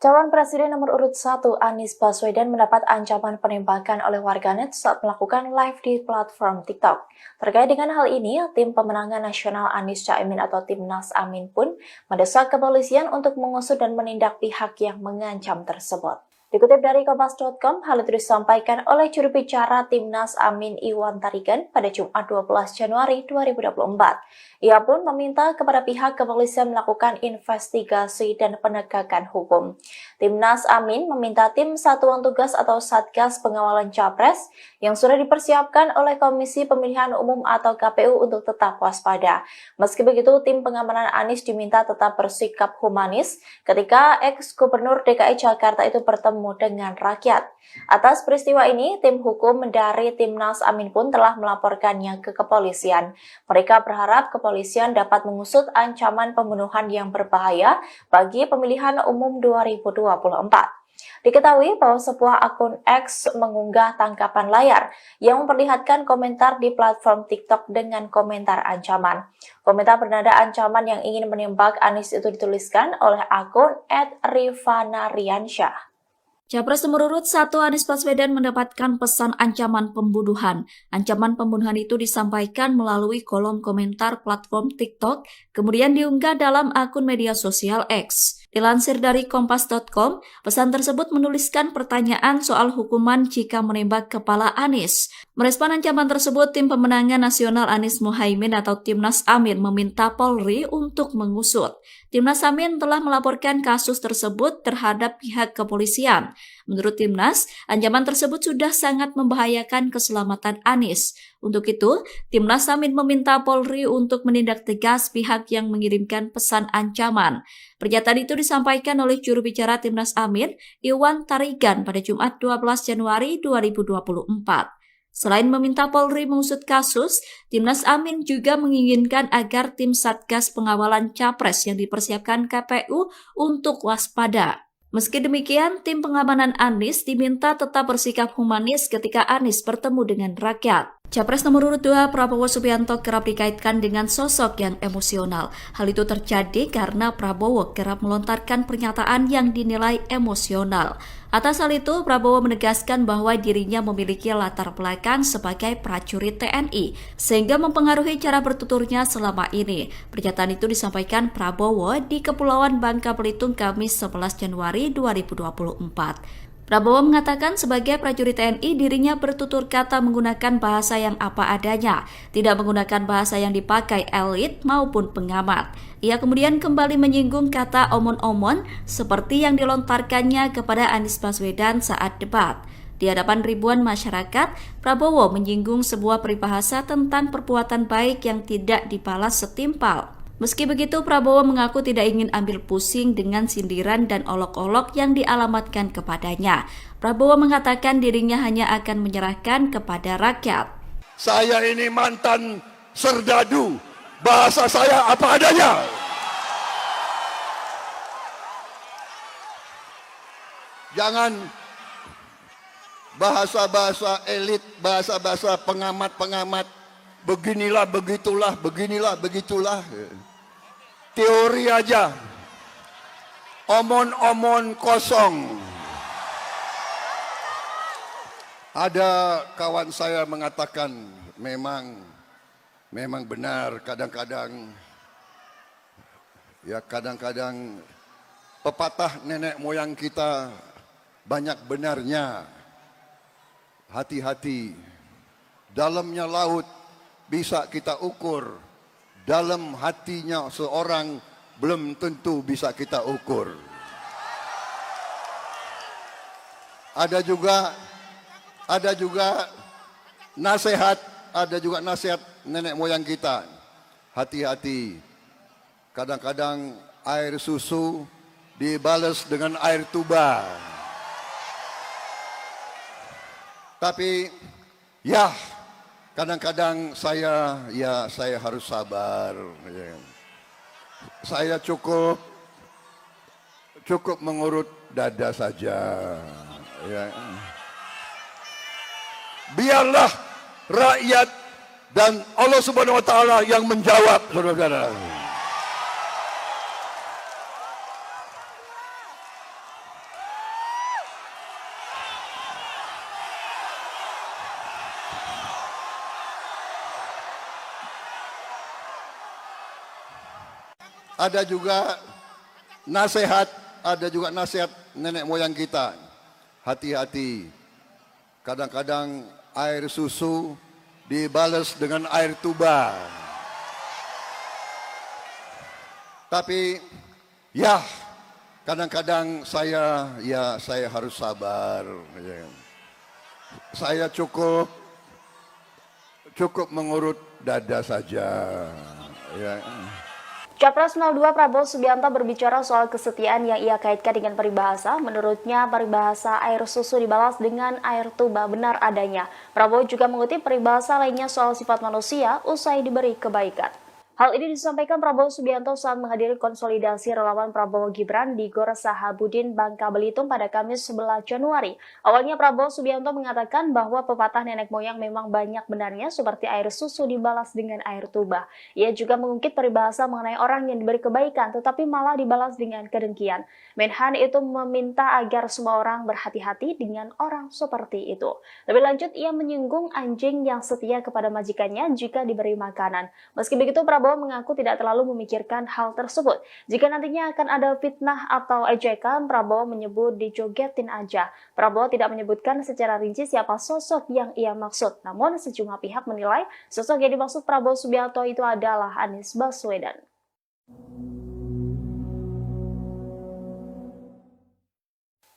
Calon Presiden nomor urut 1 Anies Baswedan mendapat ancaman penembakan oleh warganet saat melakukan live di platform TikTok. Terkait dengan hal ini, tim pemenangan nasional Anies Caimin atau Timnas Amin pun mendesak kepolisian untuk mengusut dan menindak pihak yang mengancam tersebut. Dikutip dari Kompas.com, hal itu disampaikan oleh juru bicara Timnas Amin Iwan Tarigan pada Jumat 12 Januari 2024. Ia pun meminta kepada pihak kepolisian melakukan investigasi dan penegakan hukum. Timnas Amin meminta tim Satuan Tugas atau Satgas Pengawalan Capres yang sudah dipersiapkan oleh Komisi Pemilihan Umum atau KPU untuk tetap waspada. Meski begitu, tim pengamanan Anies diminta tetap bersikap humanis ketika ex-gubernur DKI Jakarta itu bertemu dengan rakyat. Atas peristiwa ini, tim hukum dari Timnas Amin pun telah melaporkannya ke kepolisian. Mereka berharap kepolisian dapat mengusut ancaman pembunuhan yang berbahaya bagi pemilihan umum 2024. Diketahui bahwa sebuah akun X mengunggah tangkapan layar yang memperlihatkan komentar di platform TikTok dengan komentar ancaman. Komentar bernada ancaman yang ingin menembak Anies itu dituliskan oleh akun @rivanariansyah. Capres nomor urut 1 Anies Baswedan mendapatkan pesan ancaman pembunuhan. Ancaman pembunuhan itu disampaikan melalui kolom komentar platform TikTok, kemudian diunggah dalam akun media sosial X. Dilansir dari Kompas.com, pesan tersebut menuliskan pertanyaan soal hukuman jika menembak kepala Anies. Merespon ancaman tersebut, tim pemenangan nasional Anies Mohaimin atau Timnas Amin meminta Polri untuk mengusut. Timnas Amin telah melaporkan kasus tersebut terhadap pihak kepolisian. Menurut Timnas, ancaman tersebut sudah sangat membahayakan keselamatan Anies. Untuk itu, Timnas Amin meminta Polri untuk menindak tegas pihak yang mengirimkan pesan ancaman. Pernyataan itu disampaikan oleh juru bicara Timnas Amin, Iwan Tarigan, pada Jumat 12 Januari 2024. Selain meminta Polri mengusut kasus, Timnas Amin juga menginginkan agar tim Satgas Pengawalan Capres yang dipersiapkan KPU untuk waspada. Meski demikian, tim pengamanan Anies diminta tetap bersikap humanis ketika Anies bertemu dengan rakyat. Capres nomor urut 2 Prabowo Subianto kerap dikaitkan dengan sosok yang emosional. Hal itu terjadi karena Prabowo kerap melontarkan pernyataan yang dinilai emosional. Atas hal itu, Prabowo menegaskan bahwa dirinya memiliki latar belakang sebagai prajurit TNI, sehingga mempengaruhi cara bertuturnya selama ini. Pernyataan itu disampaikan Prabowo di Kepulauan Bangka Belitung Kamis 11 Januari 2024. Prabowo mengatakan sebagai prajurit TNI dirinya bertutur kata menggunakan bahasa yang apa adanya, tidak menggunakan bahasa yang dipakai elit maupun pengamat. Ia kemudian kembali menyinggung kata omon-omon seperti yang dilontarkannya kepada Anies Baswedan saat debat. Di hadapan ribuan masyarakat, Prabowo menyinggung sebuah peribahasa tentang perbuatan baik yang tidak dibalas setimpal. Meski begitu, Prabowo mengaku tidak ingin ambil pusing dengan sindiran dan olok-olok yang dialamatkan kepadanya. Prabowo mengatakan dirinya hanya akan menyerahkan kepada rakyat. Saya ini mantan serdadu, bahasa saya apa adanya. Jangan bahasa-bahasa elit, bahasa-bahasa pengamat-pengamat, beginilah, begitulah, beginilah, begitulah. Teori aja, omon-omon kosong. Ada kawan saya mengatakan memang benar kadang-kadang pepatah nenek moyang kita banyak benarnya. Hati-hati, dalamnya laut bisa kita ukur, dalam hatinya seorang belum tentu bisa kita ukur. Ada juga nasihat nenek moyang kita. Hati-hati, kadang-kadang air susu dibalas dengan air tuba. Tapi ya, Kadang-kadang saya harus sabar. Ya. Saya cukup mengurut dada saja. Ya. Biarlah rakyat dan Allah Subhanahu wa taala yang menjawab, saudara-saudara. Ada juga nasihat nenek moyang kita. Hati-hati. Kadang-kadang air susu dibalas dengan air tuba. Tapi ya, kadang-kadang saya harus sabar. Ya. Saya cukup mengurut dada saja. Ya. Capres 02 Prabowo Subianto berbicara soal kesetiaan yang ia kaitkan dengan peribahasa. Menurutnya, peribahasa air susu dibalas dengan air tuba benar adanya. Prabowo juga mengutip peribahasa lainnya soal sifat manusia usai diberi kebaikan. Hal ini disampaikan Prabowo Subianto saat menghadiri konsolidasi relawan Prabowo Gibran di Gor Sahabudin, Bangka Belitung pada Kamis 11 Januari. Awalnya Prabowo Subianto mengatakan bahwa pepatah nenek moyang memang banyak benarnya seperti air susu dibalas dengan air tuba. Ia juga mengungkit peribahasa mengenai orang yang diberi kebaikan tetapi malah dibalas dengan kedengkian. Menhan itu meminta agar semua orang berhati-hati dengan orang seperti itu. Lebih lanjut, ia menyinggung anjing yang setia kepada majikannya jika diberi makanan. Meski begitu, Prabowo mengaku tidak terlalu memikirkan hal tersebut. Jika nantinya akan ada fitnah atau ejekan, Prabowo menyebut dijogetin aja. Prabowo tidak menyebutkan secara rinci siapa sosok yang ia maksud. Namun sejumlah pihak menilai sosok yang dimaksud Prabowo Subianto itu adalah Anies Baswedan.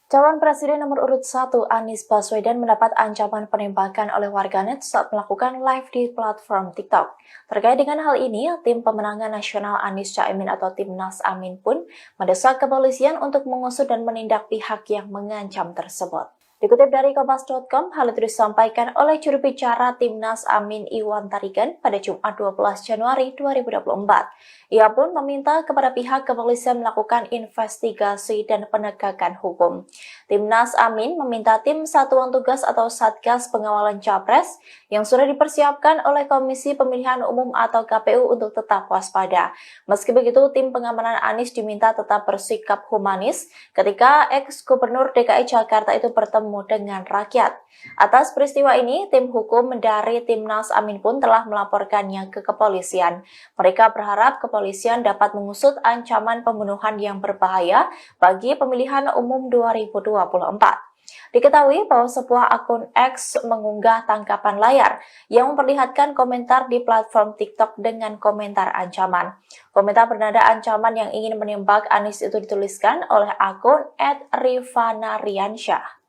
Calon Presiden nomor urut 1 Anies Baswedan mendapat ancaman penembakan oleh warganet saat melakukan live di platform TikTok. Terkait dengan hal ini, tim pemenangan nasional Anies Caimin atau Timnas Amin pun mendesak kepolisian untuk mengusut dan menindak pihak yang mengancam tersebut. Dikutip dari Kompas.com, hal itu disampaikan oleh juru bicara Timnas Amin Iwan Tarigan pada Jumat 12 Januari 2024. Ia pun meminta kepada pihak kepolisian melakukan investigasi dan penegakan hukum. Timnas Amin meminta tim Satuan Tugas atau Satgas Pengawalan Capres yang sudah dipersiapkan oleh Komisi Pemilihan Umum atau KPU untuk tetap waspada. Meski begitu, tim pengamanan Anies diminta tetap bersikap humanis ketika ex-gubernur DKI Jakarta itu bertemu dengan rakyat. Atas peristiwa ini, tim hukum dari Timnas Amin pun telah melaporkannya ke kepolisian. Mereka berharap kepolisian dapat mengusut ancaman pembunuhan yang berbahaya bagi pemilihan umum 2024. Diketahui bahwa sebuah akun X mengunggah tangkapan layar yang memperlihatkan komentar di platform TikTok dengan komentar ancaman. Komentar bernada ancaman yang ingin menembak Anies itu dituliskan oleh akun @rivanariansyah.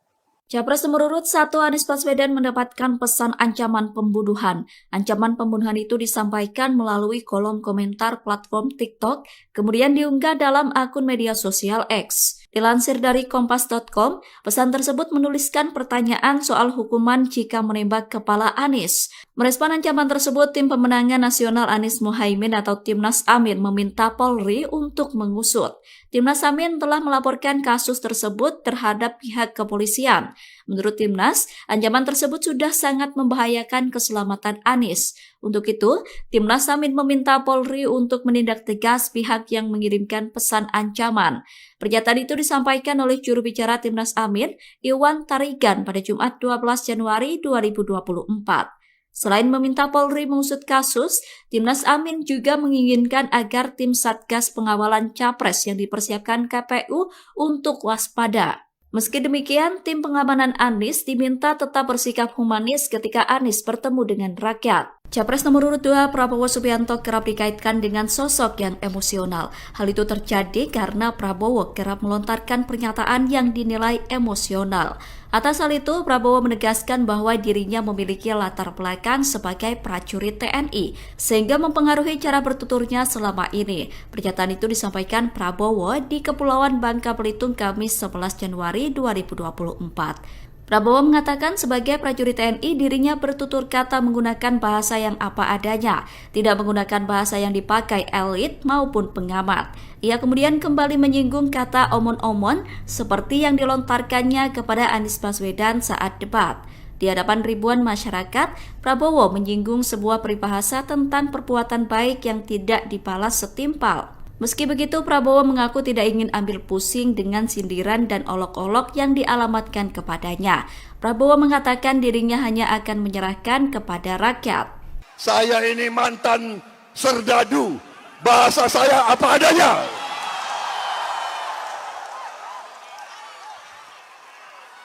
Capres nomor urut 1 Anies Baswedan mendapatkan pesan ancaman pembunuhan. Ancaman pembunuhan itu disampaikan melalui kolom komentar platform TikTok, kemudian diunggah dalam akun media sosial X. Dilansir dari Kompas.com, pesan tersebut menuliskan pertanyaan soal hukuman jika menembak kepala Anies. Merespon ancaman tersebut, tim pemenangan nasional Anies Mohaimin atau Timnas Amin meminta Polri untuk mengusut. Timnas Amin telah melaporkan kasus tersebut terhadap pihak kepolisian. Menurut Timnas, ancaman tersebut sudah sangat membahayakan keselamatan Anies. Untuk itu, Timnas Amin meminta Polri untuk menindak tegas pihak yang mengirimkan pesan ancaman. Pernyataan itu disampaikan oleh juru bicara Timnas Amin, Iwan Tarigan, pada Jumat 12 Januari 2024. Selain meminta Polri mengusut kasus, Timnas Amin juga menginginkan agar tim Satgas Pengawalan Capres yang dipersiapkan KPU untuk waspada. Meski demikian, tim pengamanan Anies diminta tetap bersikap humanis ketika Anies bertemu dengan rakyat. Capres nomor urut 2 Prabowo Subianto kerap dikaitkan dengan sosok yang emosional. Hal itu terjadi karena Prabowo kerap melontarkan pernyataan yang dinilai emosional. Atas hal itu, Prabowo menegaskan bahwa dirinya memiliki latar belakang sebagai prajurit TNI, sehingga mempengaruhi cara bertuturnya selama ini. Pernyataan itu disampaikan Prabowo di Kepulauan Bangka Belitung Kamis 11 Januari 2024. Prabowo mengatakan sebagai prajurit TNI dirinya bertutur kata menggunakan bahasa yang apa adanya, tidak menggunakan bahasa yang dipakai elit maupun pengamat. Ia kemudian kembali menyinggung kata omon-omon seperti yang dilontarkannya kepada Anies Baswedan saat debat. Di hadapan ribuan masyarakat, Prabowo menyinggung sebuah peribahasa tentang perbuatan baik yang tidak dibalas setimpal. Meski begitu, Prabowo mengaku tidak ingin ambil pusing dengan sindiran dan olok-olok yang dialamatkan kepadanya. Prabowo mengatakan dirinya hanya akan menyerahkan kepada rakyat. Saya ini mantan serdadu, bahasa saya apa adanya.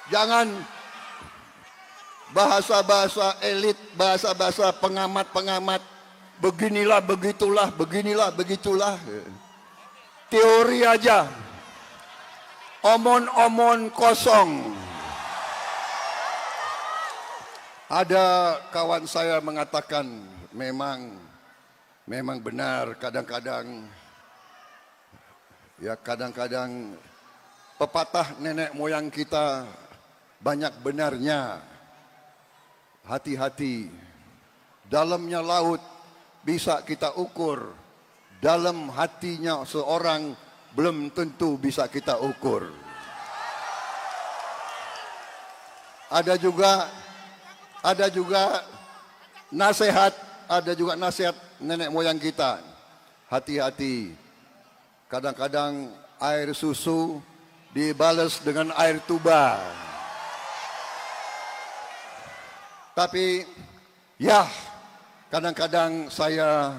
Jangan bahasa-bahasa elit, bahasa-bahasa pengamat-pengamat, beginilah, begitulah. Teori aja, omon-omon kosong. Ada kawan saya mengatakan memang benar kadang-kadang pepatah nenek moyang kita banyak benarnya. Hati-hati, dalamnya laut bisa kita ukur. Dalam hatinya seorang belum tentu bisa kita ukur. Ada juga nasihat nenek moyang kita. Hati-hati. Kadang-kadang air susu dibalas dengan air tuba. Tapi ya, kadang-kadang saya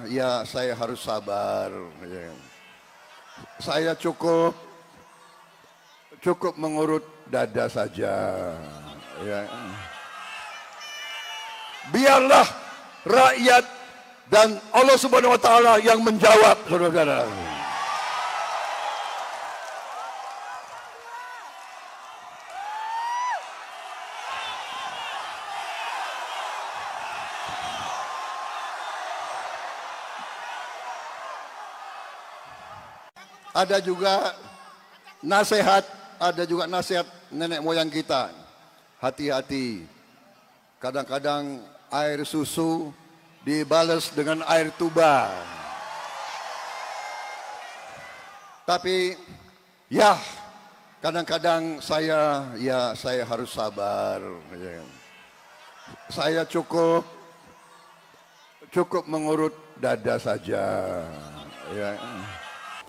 harus sabar. Saya cukup mengurut dada saja. Ya. Biarlah rakyat dan Allah Subhanahu wa taala yang menjawab, saudara-saudara. Ada juga nasihat nenek moyang kita. Hati-hati. Kadang-kadang air susu dibalas dengan air tuba. Tapi ya, kadang-kadang saya harus sabar. Saya cukup mengurut dada saja. Ya.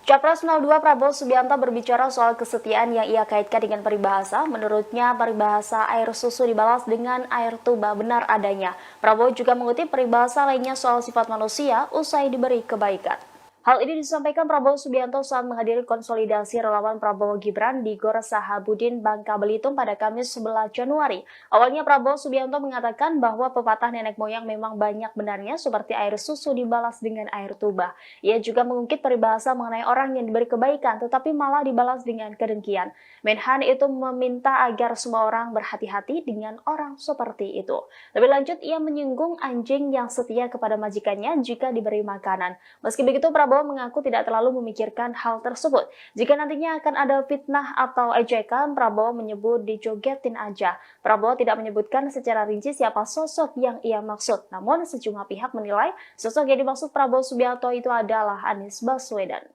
Capres 02 Prabowo Subianto berbicara soal kesetiaan yang ia kaitkan dengan peribahasa. Menurutnya, peribahasa air susu dibalas dengan air tuba benar adanya. Prabowo juga mengutip peribahasa lainnya soal sifat manusia usai diberi kebaikan. Hal ini disampaikan Prabowo Subianto saat menghadiri konsolidasi relawan Prabowo Gibran di Gor Sahabudin, Bangka Belitung pada Kamis 11 Januari. Awalnya Prabowo Subianto mengatakan bahwa pepatah nenek moyang memang banyak benarnya seperti air susu dibalas dengan air tuba. Ia juga mengungkit peribahasa mengenai orang yang diberi kebaikan tetapi malah dibalas dengan kedengkian. Menhan itu meminta agar semua orang berhati-hati dengan orang seperti itu. Lebih lanjut, ia menyinggung anjing yang setia kepada majikannya jika diberi makanan. Meski begitu, Prabowo mengaku tidak terlalu memikirkan hal tersebut. Jika nantinya akan ada fitnah atau ejekan, Prabowo menyebut dijogetin aja. Prabowo tidak menyebutkan secara rinci siapa sosok yang ia maksud. Namun sejumlah pihak menilai sosok yang dimaksud Prabowo Subianto itu adalah Anies Baswedan.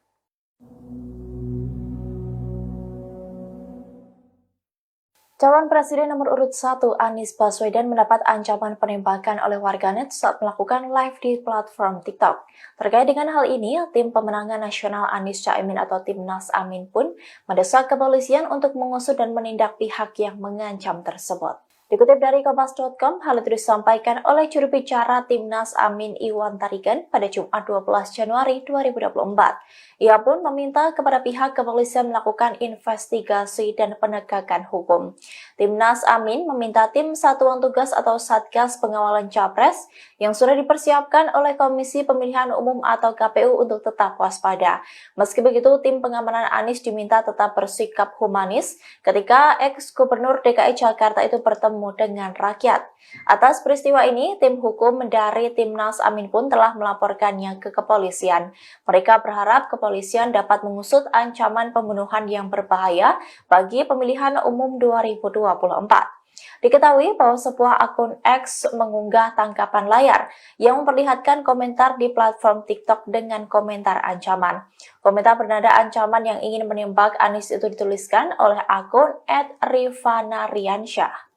Calon Presiden nomor urut 1 Anies Baswedan mendapat ancaman penembakan oleh warganet saat melakukan live di platform TikTok. Terkait dengan hal ini, tim pemenangan nasional Anies Caimin atau Timnas Amin pun mendesak kepolisian untuk mengusut dan menindak pihak yang mengancam tersebut. Dikutip dari Kompas.com, hal itu disampaikan oleh juru bicara Timnas Amin Iwan Tarigan pada Jumat 12 Januari 2024. Ia pun meminta kepada pihak kepolisian melakukan investigasi dan penegakan hukum. Timnas Amin meminta tim Satuan Tugas atau Satgas Pengawalan Capres yang sudah dipersiapkan oleh Komisi Pemilihan Umum atau KPU untuk tetap waspada. Meski begitu, tim pengamanan Anies diminta tetap bersikap humanis ketika ex-gubernur DKI Jakarta itu bertemu dengan rakyat. Atas peristiwa ini, tim hukum dari Timnas Amin pun telah melaporkannya ke kepolisian. Mereka berharap kepolisian dapat mengusut ancaman pembunuhan yang berbahaya bagi pemilihan umum 2024. Diketahui bahwa sebuah akun X mengunggah tangkapan layar yang memperlihatkan komentar di platform TikTok dengan komentar ancaman. Komentar bernada ancaman yang ingin menembak Anies itu dituliskan oleh akun @rivanariansyah.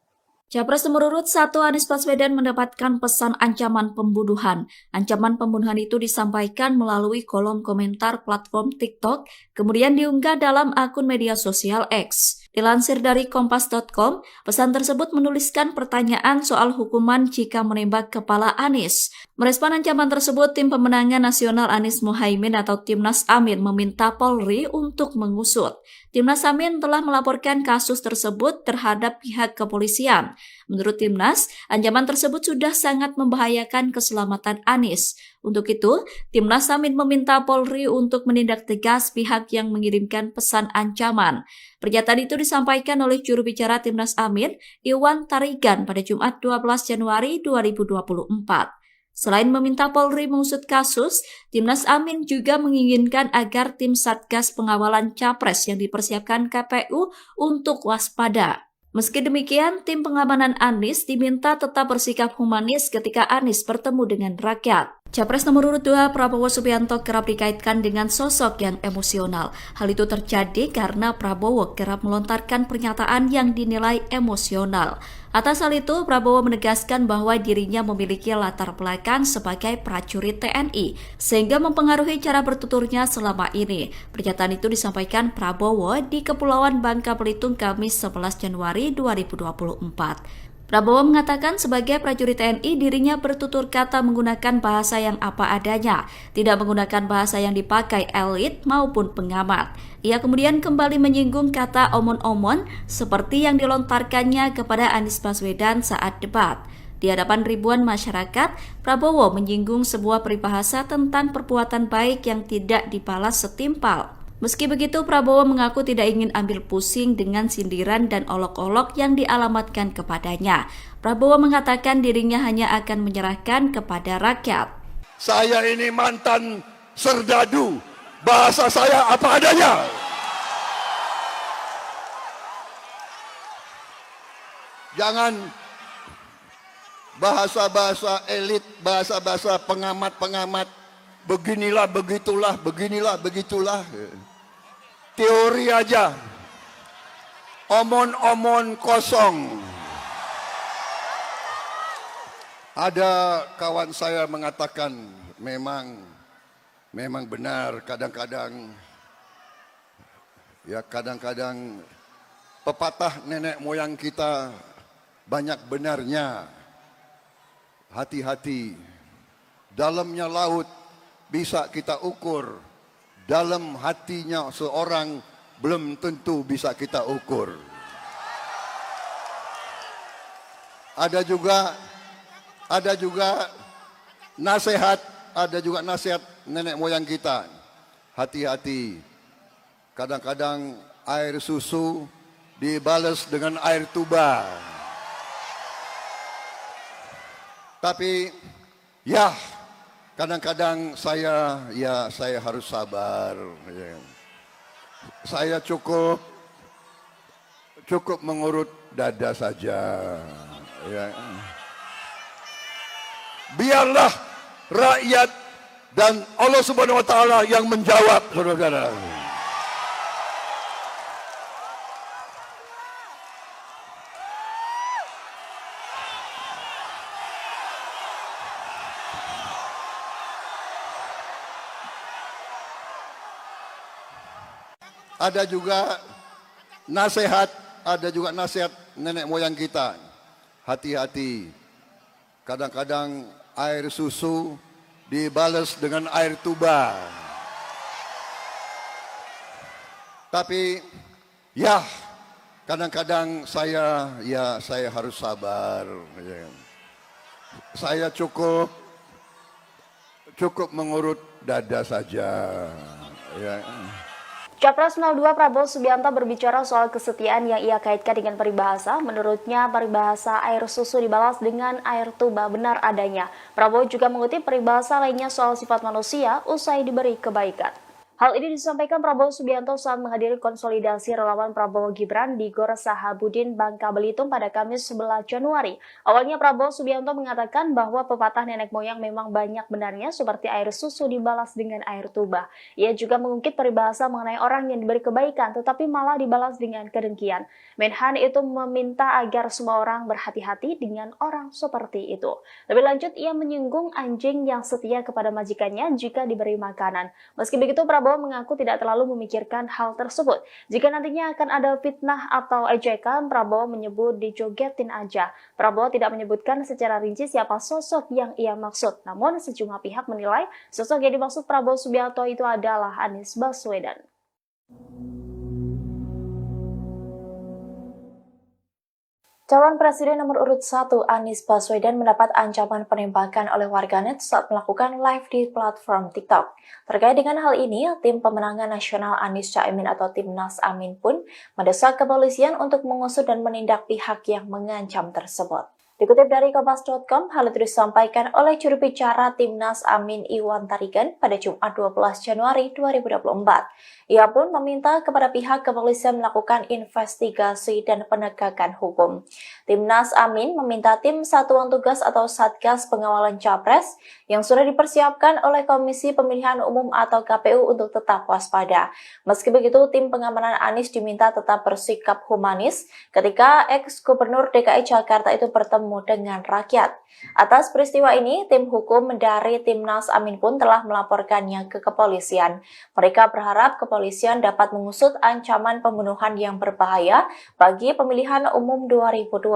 Capres nomor urut 1 Anies Baswedan mendapatkan pesan ancaman pembunuhan. Ancaman pembunuhan itu disampaikan melalui kolom komentar platform TikTok, kemudian diunggah dalam akun media sosial X. Dilansir dari kompas.com, pesan tersebut menuliskan pertanyaan soal hukuman jika menembak kepala Anies. Merespon ancaman tersebut, Tim Pemenangan Nasional Anies Mohaimin atau Timnas Amin meminta Polri untuk mengusut. Timnas Amin telah melaporkan kasus tersebut terhadap pihak kepolisian. Menurut Timnas, ancaman tersebut sudah sangat membahayakan keselamatan Anies. Untuk itu, Timnas Amin meminta Polri untuk menindak tegas pihak yang mengirimkan pesan ancaman. Pernyataan itu disampaikan oleh juru bicara Timnas Amin, Iwan Tarigan, pada Jumat 12 Januari 2024. Selain meminta Polri mengusut kasus, Timnas Amin juga menginginkan agar tim Satgas Pengawalan Capres yang dipersiapkan KPU untuk waspada. Meski demikian, tim pengamanan Anies diminta tetap bersikap humanis ketika Anies bertemu dengan rakyat. Capres nomor urut 2 Prabowo Subianto kerap dikaitkan dengan sosok yang emosional. Hal itu terjadi karena Prabowo kerap melontarkan pernyataan yang dinilai emosional. Atas hal itu, Prabowo menegaskan bahwa dirinya memiliki latar belakang sebagai prajurit TNI, sehingga mempengaruhi cara bertuturnya selama ini. Pernyataan itu disampaikan Prabowo di Kepulauan Bangka Belitung Kamis 11 Januari 2024. Prabowo mengatakan sebagai prajurit TNI dirinya bertutur kata menggunakan bahasa yang apa adanya, tidak menggunakan bahasa yang dipakai elit maupun pengamat. Ia kemudian kembali menyinggung kata omon-omon seperti yang dilontarkannya kepada Anies Baswedan saat debat. Di hadapan ribuan masyarakat, Prabowo menyinggung sebuah peribahasa tentang perbuatan baik yang tidak dibalas setimpal. Meski begitu, Prabowo mengaku tidak ingin ambil pusing dengan sindiran dan olok-olok yang dialamatkan kepadanya. Prabowo mengatakan dirinya hanya akan menyerahkan kepada rakyat. Saya ini mantan serdadu, bahasa saya apa adanya. Jangan bahasa-bahasa elit, bahasa-bahasa pengamat-pengamat, beginilah, begitulah. Teori aja, omon-omon kosong. Ada kawan saya mengatakan memang benar kadang-kadang pepatah nenek moyang kita banyak benarnya. Hati-hati, dalamnya laut bisa kita ukur, dalam hatinya seorang belum tentu bisa kita ukur. Ada juga nasihat nenek moyang kita. Hati-hati, kadang-kadang air susu dibalas dengan air tuba. Tapi ya, kadang-kadang saya harus sabar. Saya cukup mengurut dada saja. Biarlah rakyat dan Allah Subhanahu wa taala yang menjawab, saudara-saudara. Ada juga nasihat nenek moyang kita. Hati-hati, kadang-kadang air susu dibalas dengan air tuba. Tapi ya, kadang-kadang saya harus sabar. Saya cukup mengurut dada saja. Capres 02 Prabowo Subianto berbicara soal kesetiaan yang ia kaitkan dengan peribahasa. Menurutnya, peribahasa air susu dibalas dengan air tuba benar adanya. Prabowo juga mengutip peribahasa lainnya soal sifat manusia usai diberi kebaikan. Hal ini disampaikan Prabowo Subianto saat menghadiri konsolidasi relawan Prabowo Gibran di Gor Sahabudin, Bangka Belitung pada Kamis 11 Januari. Awalnya Prabowo Subianto mengatakan bahwa pepatah nenek moyang memang banyak benarnya seperti air susu dibalas dengan air tuba. Ia juga mengungkit peribahasa mengenai orang yang diberi kebaikan tetapi malah dibalas dengan kedengkian. Menhan itu meminta agar semua orang berhati-hati dengan orang seperti itu. Lebih lanjut, ia menyinggung anjing yang setia kepada majikannya jika diberi makanan. Meski begitu, Prabowo mengaku tidak terlalu memikirkan hal tersebut. Jika nantinya akan ada fitnah atau ejekan, Prabowo menyebut dijogetin aja. Prabowo tidak menyebutkan secara rinci siapa sosok yang ia maksud. Namun sejumlah pihak menilai sosok yang dimaksud Prabowo Subianto itu adalah Anies Baswedan. Calon Presiden nomor urut 1 Anies Baswedan mendapat ancaman penembakan oleh warganet saat melakukan live di platform TikTok. Terkait dengan hal ini, tim pemenangan nasional Anies Caimin atau Timnas Amin pun mendesak kepolisian untuk mengusut dan menindak pihak yang mengancam tersebut. Dikutip dari Kompas.com, hal itu disampaikan oleh juru bicara Timnas Amin Iwan Tarigan pada Jumat 12 Januari 2024. Ia pun meminta kepada pihak kepolisian melakukan investigasi dan penegakan hukum. Timnas Amin meminta tim Satuan Tugas atau Satgas Pengawalan Capres yang sudah dipersiapkan oleh Komisi Pemilihan Umum atau KPU untuk tetap waspada. Meski begitu, tim pengamanan Anies diminta tetap bersikap humanis ketika ex-gubernur DKI Jakarta itu bertemu dengan rakyat. Atas peristiwa ini, tim hukum dari Timnas Amin pun telah melaporkannya ke kepolisian. Mereka berharap kepolisian dapat mengusut ancaman pembunuhan yang berbahaya bagi pemilihan umum 2024.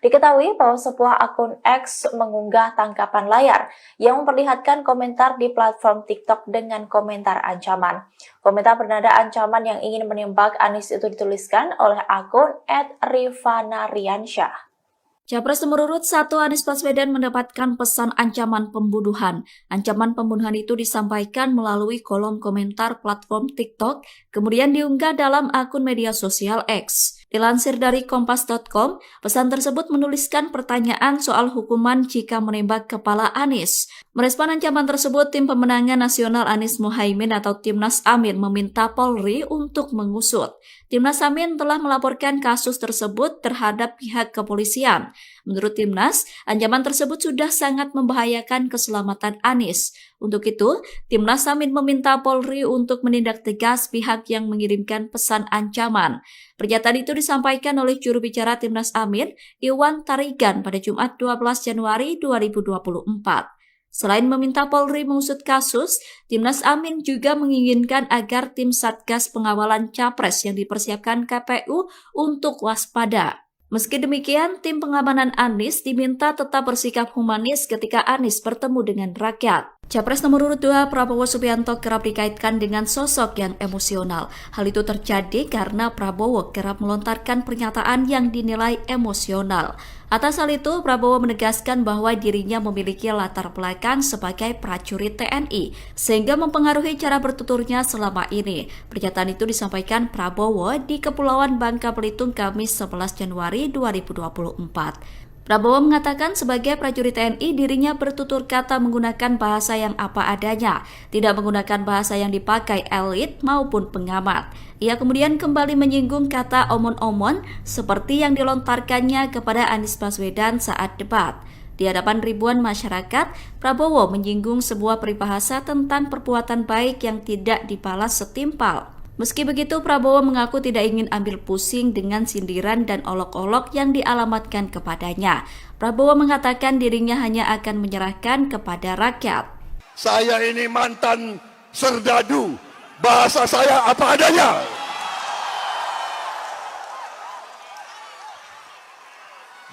Diketahui bahwa sebuah akun X mengunggah tangkapan layar yang memperlihatkan komentar di platform TikTok dengan komentar ancaman. Komentar bernada ancaman yang ingin menembak Anies itu dituliskan oleh akun @rivanariansyah. Capres nomor urut 1 Anies Baswedan mendapatkan pesan ancaman pembunuhan. Ancaman pembunuhan itu disampaikan melalui kolom komentar platform TikTok, kemudian diunggah dalam akun media sosial X. Dilansir dari Kompas.com, pesan tersebut menuliskan pertanyaan soal hukuman jika menembak kepala Anies. Merespon ancaman tersebut, tim pemenangan nasional Anies Mohaimin atau Timnas Amin meminta Polri untuk mengusut. Timnas Amin telah melaporkan kasus tersebut terhadap pihak kepolisian. Menurut Timnas, ancaman tersebut sudah sangat membahayakan keselamatan Anies. Untuk itu, Timnas Amin meminta Polri untuk menindak tegas pihak yang mengirimkan pesan ancaman. Pernyataan itu disampaikan oleh juru bicara Timnas Amin, Iwan Tarigan, pada Jumat 12 Januari 2024. Selain meminta Polri mengusut kasus, Timnas Amin juga menginginkan agar tim Satgas Pengawalan Capres yang dipersiapkan KPU untuk waspada. Meski demikian, tim pengamanan Anies diminta tetap bersikap humanis ketika Anies bertemu dengan rakyat. Capres nomor urut 2 Prabowo Subianto kerap dikaitkan dengan sosok yang emosional. Hal itu terjadi karena Prabowo kerap melontarkan pernyataan yang dinilai emosional. Atas hal itu, Prabowo menegaskan bahwa dirinya memiliki latar belakang sebagai prajurit TNI, sehingga mempengaruhi cara bertuturnya selama ini. Pernyataan itu disampaikan Prabowo di Kepulauan Bangka Belitung Kamis 11 Januari 2024. Prabowo mengatakan sebagai prajurit TNI dirinya bertutur kata menggunakan bahasa yang apa adanya, tidak menggunakan bahasa yang dipakai elit maupun pengamat. Ia kemudian kembali menyinggung kata omon-omon seperti yang dilontarkannya kepada Anies Baswedan saat debat. Di hadapan ribuan masyarakat, Prabowo menyinggung sebuah peribahasa tentang perbuatan baik yang tidak dibalas setimpal. Meski begitu, Prabowo mengaku tidak ingin ambil pusing dengan sindiran dan olok-olok yang dialamatkan kepadanya. Prabowo mengatakan dirinya hanya akan menyerahkan kepada rakyat. Saya ini mantan serdadu, bahasa saya apa adanya.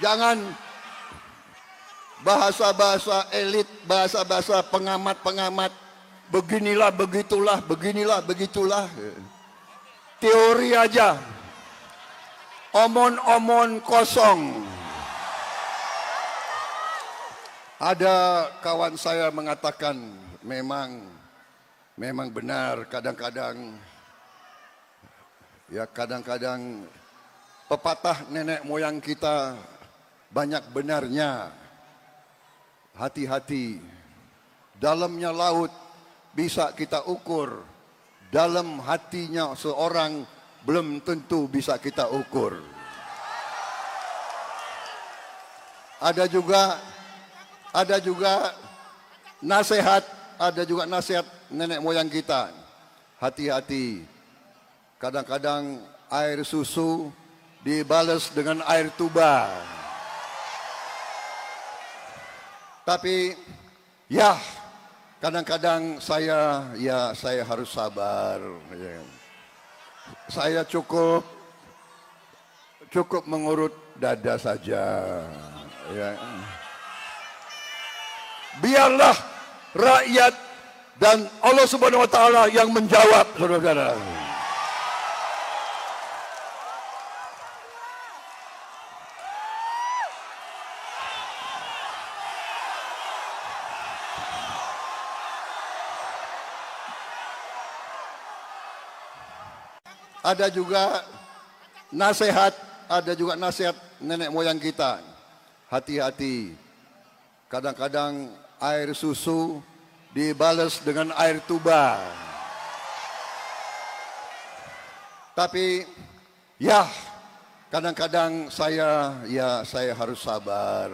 Jangan bahasa-bahasa elit, bahasa-bahasa pengamat-pengamat, beginilah, begitulah. Teori aja, omon-omon kosong. Ada kawan saya mengatakan memang benar kadang-kadang pepatah nenek moyang kita banyak benarnya. Hati-hati, dalamnya laut bisa kita ukur. Dalam hatinya seorang belum tentu bisa kita ukur. Ada juga nasihat nenek moyang kita. Hati-hati. Kadang-kadang air susu dibalas dengan air tuba. Tapi ya, kadang-kadang saya harus sabar. Saya cukup mengurut dada saja. Ya. Biarlah rakyat dan Allah Subhanahu wa taala yang menjawab, saudara-saudara. Ada juga nasihat nenek moyang kita. Hati-hati. Kadang-kadang air susu dibalas dengan air tuba. Tapi ya, kadang-kadang saya harus sabar.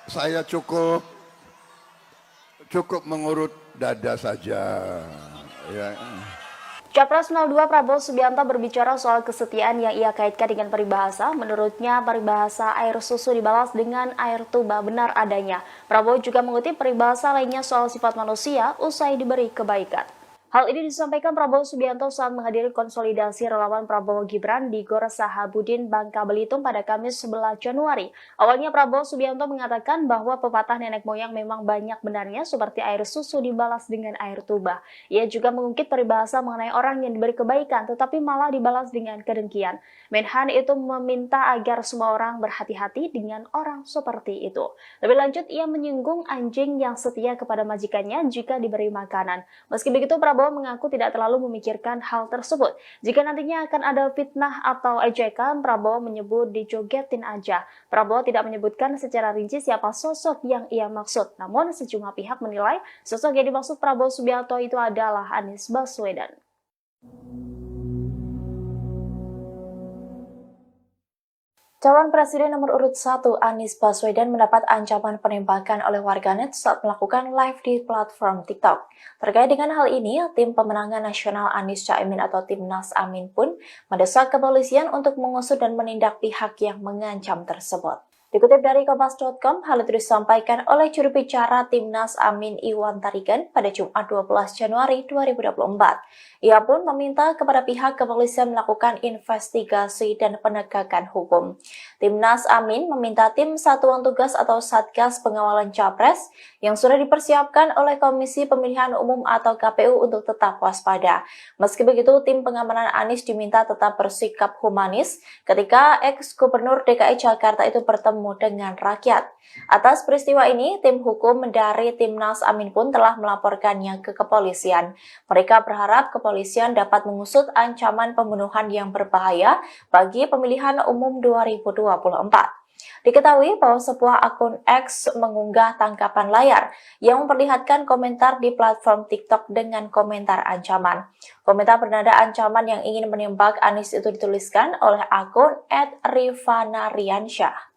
Saya cukup mengurut dada saja. Ya. Capres 02 Prabowo Subianto berbicara soal kesetiaan yang ia kaitkan dengan peribahasa. Menurutnya, peribahasa air susu dibalas dengan air tuba benar adanya. Prabowo juga mengutip peribahasa lainnya soal sifat manusia usai diberi kebaikan. Hal ini disampaikan Prabowo Subianto saat menghadiri konsolidasi relawan Prabowo Gibran di Gor Sahabudin, Bangka Belitung pada Kamis 11 Januari. Awalnya Prabowo Subianto mengatakan bahwa pepatah nenek moyang memang banyak benarnya seperti air susu dibalas dengan air tuba. Ia juga mengungkit peribahasa mengenai orang yang diberi kebaikan tetapi malah dibalas dengan kedengkian. Menhan itu meminta agar semua orang berhati-hati dengan orang seperti itu. Lebih lanjut, ia menyinggung anjing yang setia kepada majikannya jika diberi makanan. Meski begitu, Prabowo mengaku tidak terlalu memikirkan hal tersebut. Jika nantinya akan ada fitnah atau ejekan, Prabowo menyebut dijogetin aja. Prabowo tidak menyebutkan secara rinci siapa sosok yang ia maksud. Namun sejumlah pihak menilai sosok yang dimaksud Prabowo Subianto itu adalah Anies Baswedan. Calon Presiden nomor urut 1 Anies Baswedan mendapat ancaman penembakan oleh warganet saat melakukan live di platform TikTok. Terkait dengan hal ini, tim pemenangan nasional Anies Caimin atau Timnas Amin pun mendesak kepolisian untuk mengusut dan menindak pihak yang mengancam tersebut. Dikutip dari Kompas.com, hal itu disampaikan oleh juru bicara Timnas Amin Iwan Tarigan pada Jumat 12 Januari 2024. Ia pun meminta kepada pihak kepolisian melakukan investigasi dan penegakan hukum. Timnas Amin meminta tim Satuan Tugas atau Satgas Pengawalan Capres yang sudah dipersiapkan oleh Komisi Pemilihan Umum atau KPU untuk tetap waspada. Meski begitu, tim pengamanan Anies diminta tetap bersikap humanis ketika ex-gubernur DKI Jakarta itu bertemu dengan rakyat. Atas peristiwa ini, tim hukum dari Timnas Amin pun telah melaporkannya ke kepolisian. Mereka berharap kepolisian dapat mengusut ancaman pembunuhan yang berbahaya bagi pemilihan umum 2024. Diketahui bahwa sebuah akun X mengunggah tangkapan layar yang memperlihatkan komentar di platform TikTok dengan komentar ancaman. Komentar bernada ancaman yang ingin menembak Anies itu dituliskan oleh akun @rivanariansyah.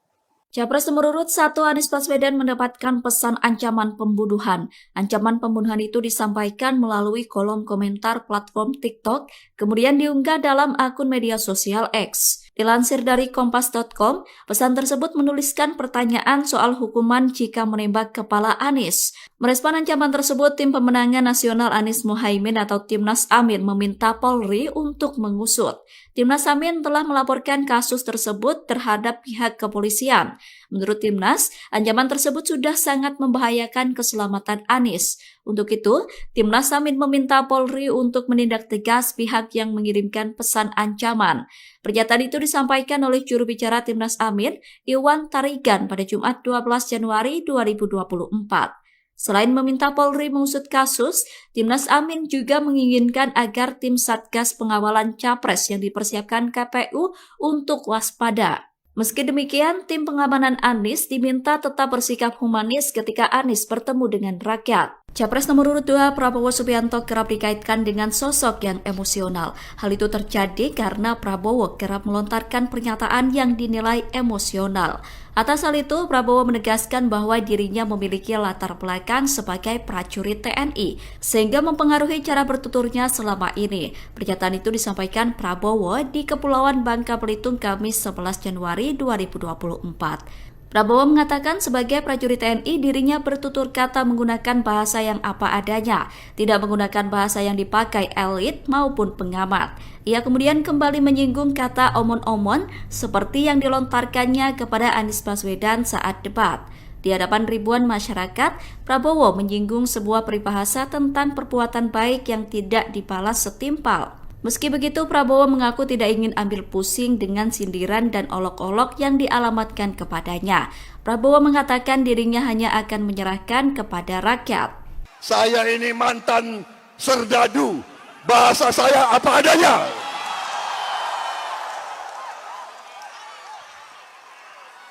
Capres nomor urut 1 Anies Baswedan mendapatkan pesan ancaman pembunuhan. Ancaman pembunuhan itu disampaikan melalui kolom komentar platform TikTok, kemudian diunggah dalam akun media sosial X. Dilansir dari Kompas.com, pesan tersebut menuliskan pertanyaan soal hukuman jika menembak kepala Anies. Merespon ancaman tersebut, tim pemenangan nasional Anies Mohaimin atau Timnas Amin meminta Polri untuk mengusut. Timnas Amin telah melaporkan kasus tersebut terhadap pihak kepolisian. Menurut Timnas, ancaman tersebut sudah sangat membahayakan keselamatan Anies. Untuk itu, Timnas Amin meminta Polri untuk menindak tegas pihak yang mengirimkan pesan ancaman. Pernyataan itu disampaikan oleh juru bicara Timnas Amin, Iwan Tarigan, pada Jumat 12 Januari 2024. Selain meminta Polri mengusut kasus, Timnas Amin juga menginginkan agar tim Satgas Pengawalan Capres yang dipersiapkan KPU untuk waspada. Meski demikian, tim pengamanan Anies diminta tetap bersikap humanis ketika Anies bertemu dengan rakyat. Capres nomor urut 2 Prabowo Subianto kerap dikaitkan dengan sosok yang emosional. Hal itu terjadi karena Prabowo kerap melontarkan pernyataan yang dinilai emosional. Atas hal itu, Prabowo menegaskan bahwa dirinya memiliki latar belakang sebagai prajurit TNI, sehingga mempengaruhi cara bertuturnya selama ini. Pernyataan itu disampaikan Prabowo di Kepulauan Bangka Belitung Kamis 11 Januari 2024. Prabowo mengatakan sebagai prajurit TNI dirinya bertutur kata menggunakan bahasa yang apa adanya, tidak menggunakan bahasa yang dipakai elit maupun pengamat. Ia kemudian kembali menyinggung kata omon-omon seperti yang dilontarkannya kepada Anies Baswedan saat debat. Di hadapan ribuan masyarakat, Prabowo menyinggung sebuah peribahasa tentang perbuatan baik yang tidak dibalas setimpal. Meski begitu, Prabowo mengaku tidak ingin ambil pusing dengan sindiran dan olok-olok yang dialamatkan kepadanya. Prabowo mengatakan dirinya hanya akan menyerahkan kepada rakyat. Saya ini mantan serdadu, bahasa saya apa adanya.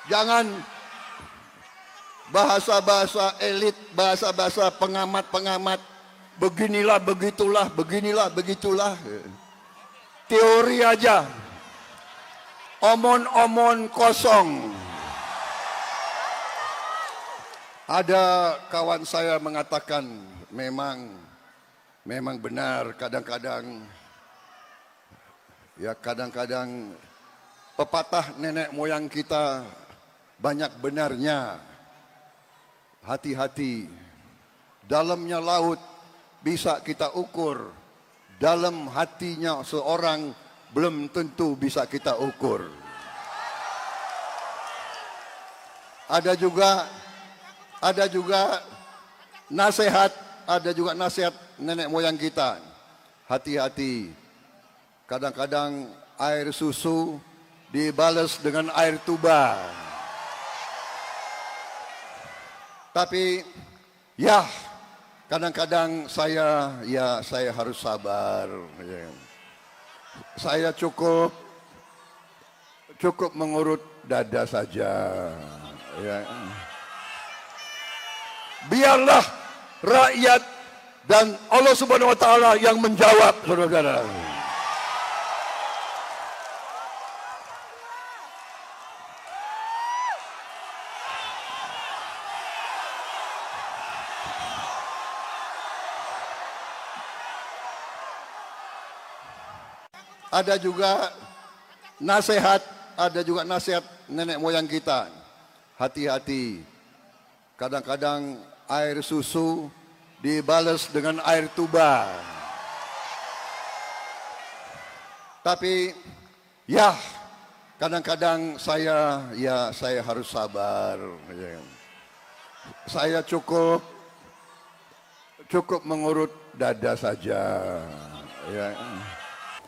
Jangan bahasa-bahasa elit, bahasa-bahasa pengamat-pengamat, beginilah, begitulah. Teori aja, omon-omon kosong. Ada kawan saya mengatakan memang benar kadang-kadang pepatah nenek moyang kita banyak benarnya. Hati-hati, dalamnya laut bisa kita ukur, dalam hatinya seorang belum tentu bisa kita ukur. Ada juga nasihat nenek moyang kita. Hati-hati, kadang-kadang air susu dibalas dengan air tuba. Tapi ya, kadang-kadang saya harus sabar. Saya cukup mengurut dada saja. Ya. Biarlah rakyat dan Allah Subhanahu wa taala yang menjawab, saudara-saudara. Ada juga nasihat nenek moyang kita. Hati-hati, kadang-kadang air susu dibalas dengan air tuba. Tapi ya, kadang-kadang saya harus sabar. Saya cukup mengurut dada saja. Ya.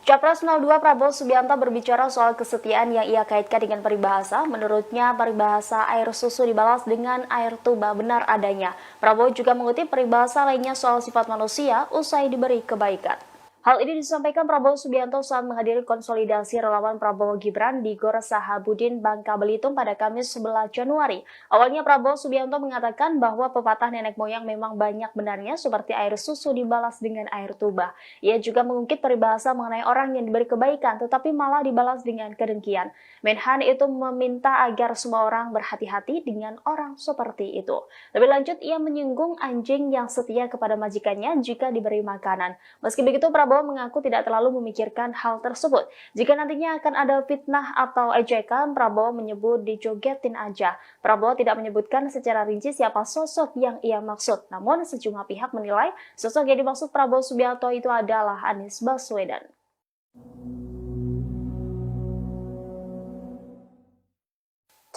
Capres 02 Prabowo Subianto berbicara soal kesetiaan yang ia kaitkan dengan peribahasa. Menurutnya, peribahasa air susu dibalas dengan air tuba benar adanya. Prabowo juga mengutip peribahasa lainnya soal sifat manusia usai diberi kebaikan. Hal ini disampaikan Prabowo Subianto saat menghadiri konsolidasi relawan Prabowo Gibran di Gor Sahabudin, Bangka Belitung pada Kamis 11 Januari. Awalnya Prabowo Subianto mengatakan bahwa pepatah nenek moyang memang banyak benarnya seperti air susu dibalas dengan air tuba. Ia juga mengungkit peribahasa mengenai orang yang diberi kebaikan tetapi malah dibalas dengan kedengkian. Menhan itu meminta agar semua orang berhati-hati dengan orang seperti itu. Lebih lanjut, ia menyinggung anjing yang setia kepada majikannya jika diberi makanan. Meski begitu, Prabowo mengaku tidak terlalu memikirkan hal tersebut. Jika nantinya akan ada fitnah atau ejekan, Prabowo menyebut dijogetin aja. Prabowo tidak menyebutkan secara rinci siapa sosok yang ia maksud. Namun sejumlah pihak menilai sosok yang dimaksud Prabowo Subianto itu adalah Anies Baswedan.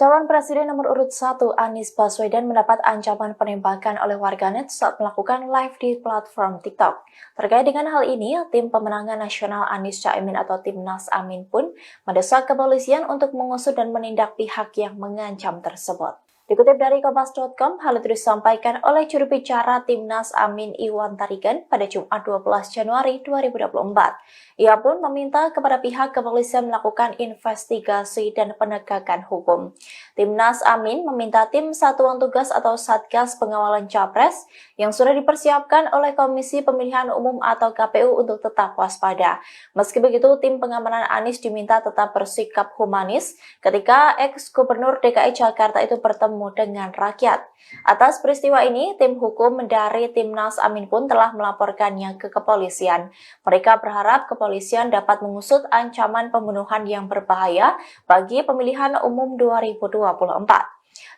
Calon Presiden nomor urut 1 Anies Baswedan mendapat ancaman penembakan oleh warganet saat melakukan live di platform TikTok. Terkait dengan hal ini, tim pemenangan nasional Anies Caimin atau Timnas Amin pun mendesak kepolisian untuk mengusut dan menindak pihak yang mengancam tersebut. Dikutip dari Kompas.com, hal itu disampaikan oleh juru bicara Timnas Amin Iwan Tarigan pada Jumat 12 Januari 2024. Ia pun meminta kepada pihak kepolisian melakukan investigasi dan penegakan hukum. Timnas Amin meminta tim Satuan Tugas atau Satgas Pengawalan Capres yang sudah dipersiapkan oleh Komisi Pemilihan Umum atau KPU untuk tetap waspada. Meski begitu, tim pengamanan Anies diminta tetap bersikap humanis ketika ex-gubernur DKI Jakarta itu bertemu dengan rakyat. Atas peristiwa ini, tim hukum dari Timnas Amin pun telah melaporkannya ke kepolisian. Mereka berharap kepolisian dapat mengusut ancaman pembunuhan yang berbahaya bagi pemilihan umum 2024.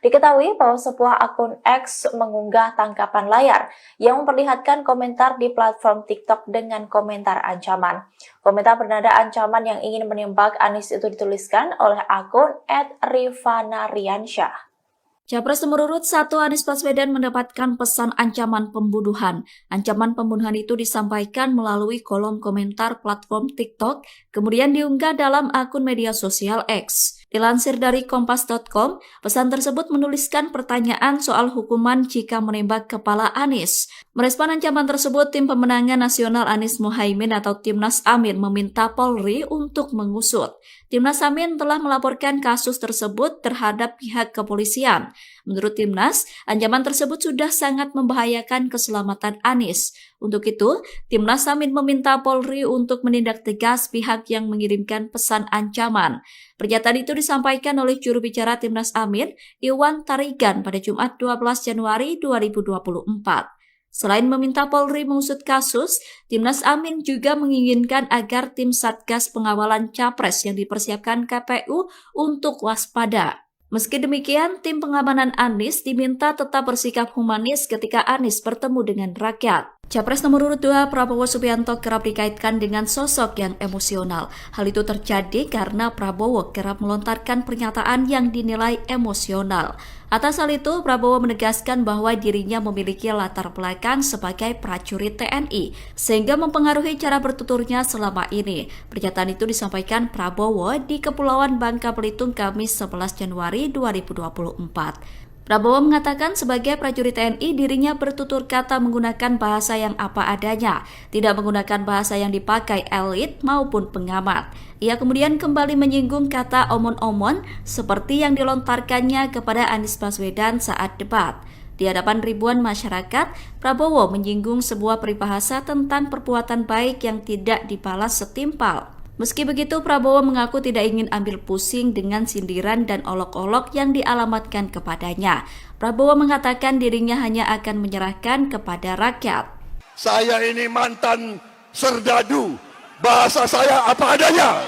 Diketahui bahwa sebuah akun X mengunggah tangkapan layar yang memperlihatkan komentar di platform TikTok dengan komentar ancaman. Komentar bernada ancaman yang ingin menembak Anies itu dituliskan oleh akun @rivanariansyah. Capres nomor urut 1 Anies Baswedan mendapatkan pesan ancaman pembunuhan. Ancaman pembunuhan itu disampaikan melalui kolom komentar platform TikTok, kemudian diunggah dalam akun media sosial X. Dilansir dari Kompas.com, pesan tersebut menuliskan pertanyaan soal hukuman jika menembak kepala Anies. Merespon ancaman tersebut, Tim Pemenangan Nasional Anies Mohaimin atau Timnas Amin meminta Polri untuk mengusut. Timnas Amin telah melaporkan kasus tersebut terhadap pihak kepolisian. Menurut Timnas, ancaman tersebut sudah sangat membahayakan keselamatan Anies. Untuk itu, Timnas Amin meminta Polri untuk menindak tegas pihak yang mengirimkan pesan ancaman. Pernyataan itu disampaikan oleh juru bicara Timnas Amin, Iwan Tarigan, pada Jumat 12 Januari 2024. Selain meminta Polri mengusut kasus, Timnas Amin juga menginginkan agar tim Satgas Pengawalan Capres yang dipersiapkan KPU untuk waspada. Meski demikian, tim pengamanan Anies diminta tetap bersikap humanis ketika Anies bertemu dengan rakyat. Capres nomor urut 2 Prabowo Subianto kerap dikaitkan dengan sosok yang emosional. Hal itu terjadi karena Prabowo kerap melontarkan pernyataan yang dinilai emosional. Atas hal itu, Prabowo menegaskan bahwa dirinya memiliki latar belakang sebagai prajurit TNI, sehingga mempengaruhi cara bertuturnya selama ini. Pernyataan itu disampaikan Prabowo di Kepulauan Bangka Belitung Kamis 11 Januari 2024. Prabowo mengatakan sebagai prajurit TNI dirinya bertutur kata menggunakan bahasa yang apa adanya, tidak menggunakan bahasa yang dipakai elit maupun pengamat. Ia kemudian kembali menyinggung kata omon-omon seperti yang dilontarkannya kepada Anies Baswedan saat debat. Di hadapan ribuan masyarakat, Prabowo menyinggung sebuah peribahasa tentang perbuatan baik yang tidak dibalas setimpal. Meski begitu, Prabowo mengaku tidak ingin ambil pusing dengan sindiran dan olok-olok yang dialamatkan kepadanya. Prabowo mengatakan dirinya hanya akan menyerahkan kepada rakyat. Saya ini mantan serdadu, bahasa saya apa adanya.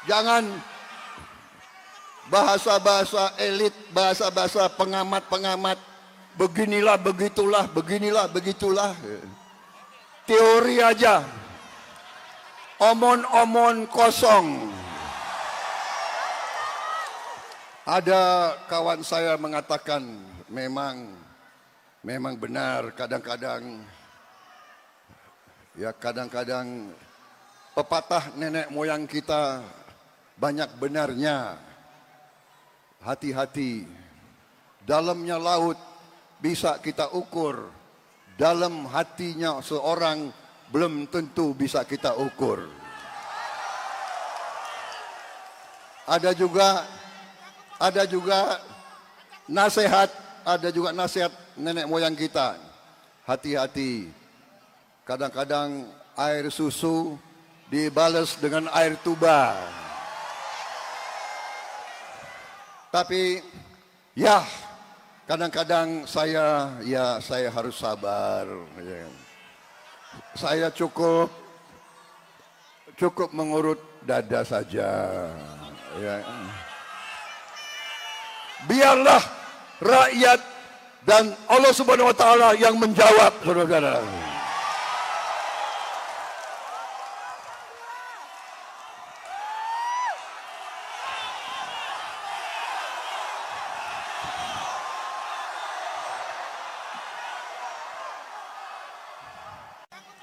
Jangan bahasa-bahasa elit, bahasa-bahasa pengamat-pengamat, beginilah, begitulah, beginilah, begitulah. Teori aja, omon-omon kosong. Ada kawan saya mengatakan memang benar kadang-kadang pepatah nenek moyang kita banyak benarnya. Hati-hati, dalamnya laut bisa kita ukur, dalam hatinya seorang belum tentu bisa kita ukur. Ada juga nasihat nenek moyang kita. Hati-hati, kadang-kadang air susu dibalas dengan air tuba. Tapi ya, kadang-kadang saya harus sabar. Saya cukup mengurut dada saja. Biarlah rakyat dan Allah Subhanahu wa taala yang menjawab, saudara-saudara.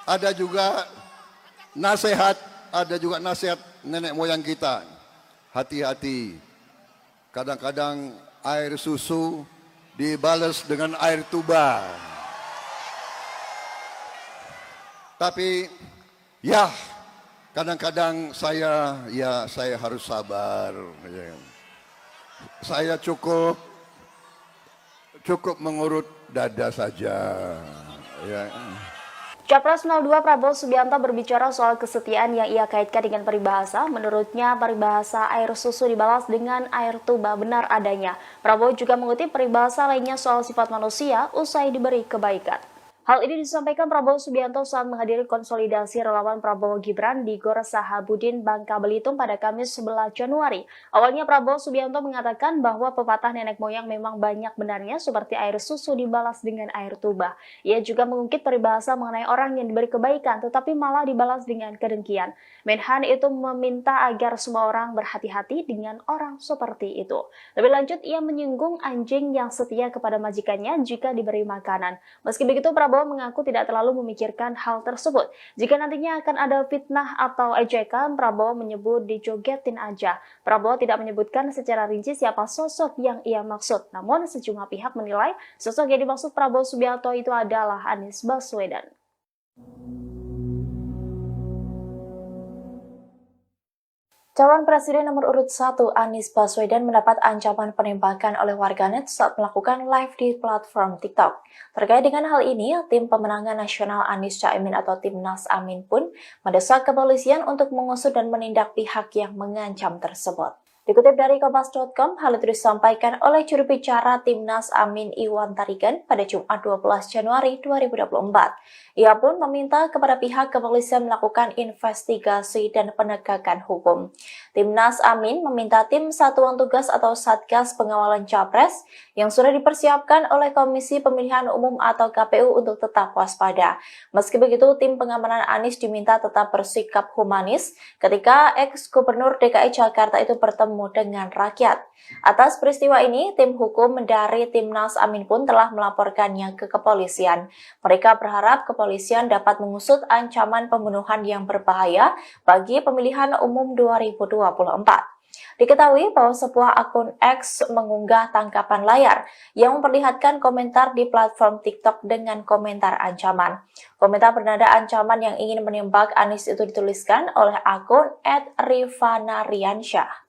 Ada juga nasihat nenek moyang kita. hati-hati. Kadang-kadang air susu dibalas dengan air tuba. Tapi ya, kadang-kadang saya harus sabar. Saya cukup mengurut dada saja. Ya. Capres 02 Prabowo Subianto berbicara soal kesetiaan yang ia kaitkan dengan peribahasa. Menurutnya, peribahasa air susu dibalas dengan air tuba benar adanya. Prabowo juga mengutip peribahasa lainnya soal sifat manusia usai diberi kebaikan. Hal ini disampaikan Prabowo Subianto saat menghadiri konsolidasi relawan Prabowo Gibran di Gor Sahabudin, Bangka Belitung pada Kamis 11 Januari. Awalnya Prabowo Subianto mengatakan bahwa pepatah nenek moyang memang banyak benarnya seperti air susu dibalas dengan air tuba. Ia juga mengungkit peribahasa mengenai orang yang diberi kebaikan tetapi malah dibalas dengan kedengkian. Menhan itu meminta agar semua orang berhati-hati dengan orang seperti itu. Lebih lanjut, ia menyinggung anjing yang setia kepada majikannya jika diberi makanan. Meski begitu, Prabowo mengaku tidak terlalu memikirkan hal tersebut. Jika nantinya akan ada fitnah atau ejekan, Prabowo menyebut dijogetin aja. Prabowo tidak menyebutkan secara rinci siapa sosok yang ia maksud. Namun sejumlah pihak menilai sosok yang dimaksud Prabowo Subianto itu adalah Anies Baswedan. Calon Presiden nomor urut 1 Anies Baswedan mendapat ancaman penembakan oleh warganet saat melakukan live di platform TikTok. Terkait dengan hal ini, tim pemenangan nasional Anies Caimin atau Timnas Amin pun mendesak kepolisian untuk mengusut dan menindak pihak yang mengancam tersebut. Dikutip dari Kompas.com, hal itu disampaikan oleh juru bicara Timnas Amin Iwan Tarigan pada Jumat 12 Januari 2024. Ia pun meminta kepada pihak kepolisian melakukan investigasi dan penegakan hukum. Timnas Amin meminta tim Satuan Tugas atau Satgas Pengawalan Capres yang sudah dipersiapkan oleh Komisi Pemilihan Umum atau KPU untuk tetap waspada. Meski begitu, tim pengamanan Anies diminta tetap bersikap humanis ketika ex-gubernur DKI Jakarta itu bertemu dengan rakyat. Atas peristiwa ini, tim hukum dari Timnas Amin pun telah melaporkannya ke kepolisian. Mereka berharap kepolisian dapat mengusut ancaman pembunuhan yang berbahaya bagi pemilihan umum 2024. Diketahui bahwa sebuah akun X mengunggah tangkapan layar yang memperlihatkan komentar di platform TikTok dengan komentar ancaman. Komentar bernada ancaman yang ingin menembak Anies itu dituliskan oleh akun @rivanariansyah.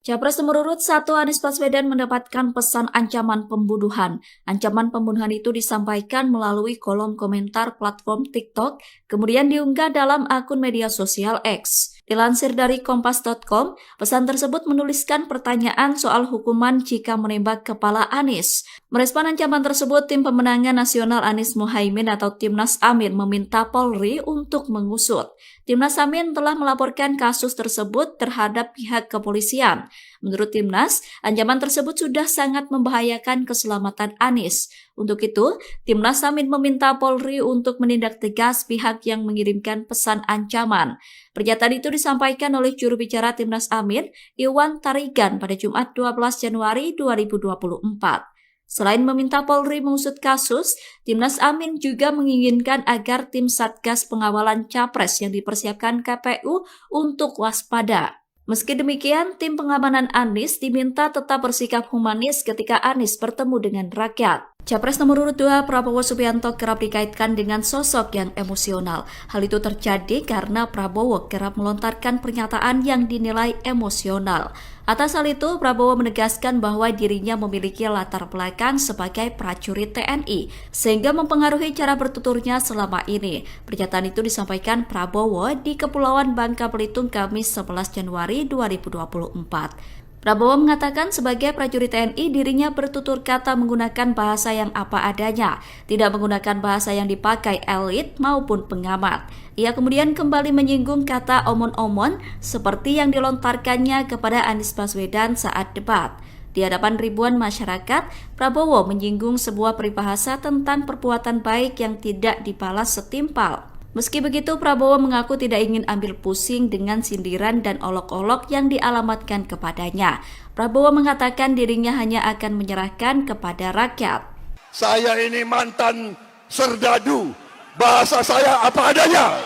Capres nomor urut 1 Anies Baswedan mendapatkan pesan ancaman pembunuhan. Ancaman pembunuhan itu disampaikan melalui kolom komentar platform TikTok, kemudian diunggah dalam akun media sosial X. Dilansir dari Kompas.com, pesan tersebut menuliskan pertanyaan soal hukuman jika menembak kepala Anies. Merespon ancaman tersebut, tim pemenangan nasional Anies Mohaimin atau Timnas Amin meminta Polri untuk mengusut. Timnas Amin telah melaporkan kasus tersebut terhadap pihak kepolisian. Menurut Timnas, ancaman tersebut sudah sangat membahayakan keselamatan Anies. Untuk itu, Timnas Amin meminta Polri untuk menindak tegas pihak yang mengirimkan pesan ancaman. Pernyataan itu disampaikan oleh juru bicara Timnas Amin, Iwan Tarigan, pada Jumat 12 Januari 2024. Selain meminta Polri mengusut kasus, Timnas Amin juga menginginkan agar tim Satgas Pengawalan Capres yang dipersiapkan KPU untuk waspada. Meski demikian, tim pengamanan Anies diminta tetap bersikap humanis ketika Anies bertemu dengan rakyat. Capres nomor urut 2 Prabowo Subianto kerap dikaitkan dengan sosok yang emosional. Hal itu terjadi karena Prabowo kerap melontarkan pernyataan yang dinilai emosional. Atas hal itu, Prabowo menegaskan bahwa dirinya memiliki latar belakang sebagai prajurit TNI, sehingga mempengaruhi cara bertuturnya selama ini. Pernyataan itu disampaikan Prabowo di Kepulauan Bangka Belitung Kamis 11 Januari 2024. Prabowo mengatakan sebagai prajurit TNI dirinya bertutur kata menggunakan bahasa yang apa adanya, tidak menggunakan bahasa yang dipakai elit maupun pengamat. Ia kemudian kembali menyinggung kata omon-omon seperti yang dilontarkannya kepada Anies Baswedan saat debat. Di hadapan ribuan masyarakat, Prabowo menyinggung sebuah peribahasa tentang perbuatan baik yang tidak dibalas setimpal. Meski begitu, Prabowo mengaku tidak ingin ambil pusing dengan sindiran dan olok-olok yang dialamatkan kepadanya. Prabowo mengatakan dirinya hanya akan menyerahkan kepada rakyat. Saya ini mantan serdadu, bahasa saya apa adanya.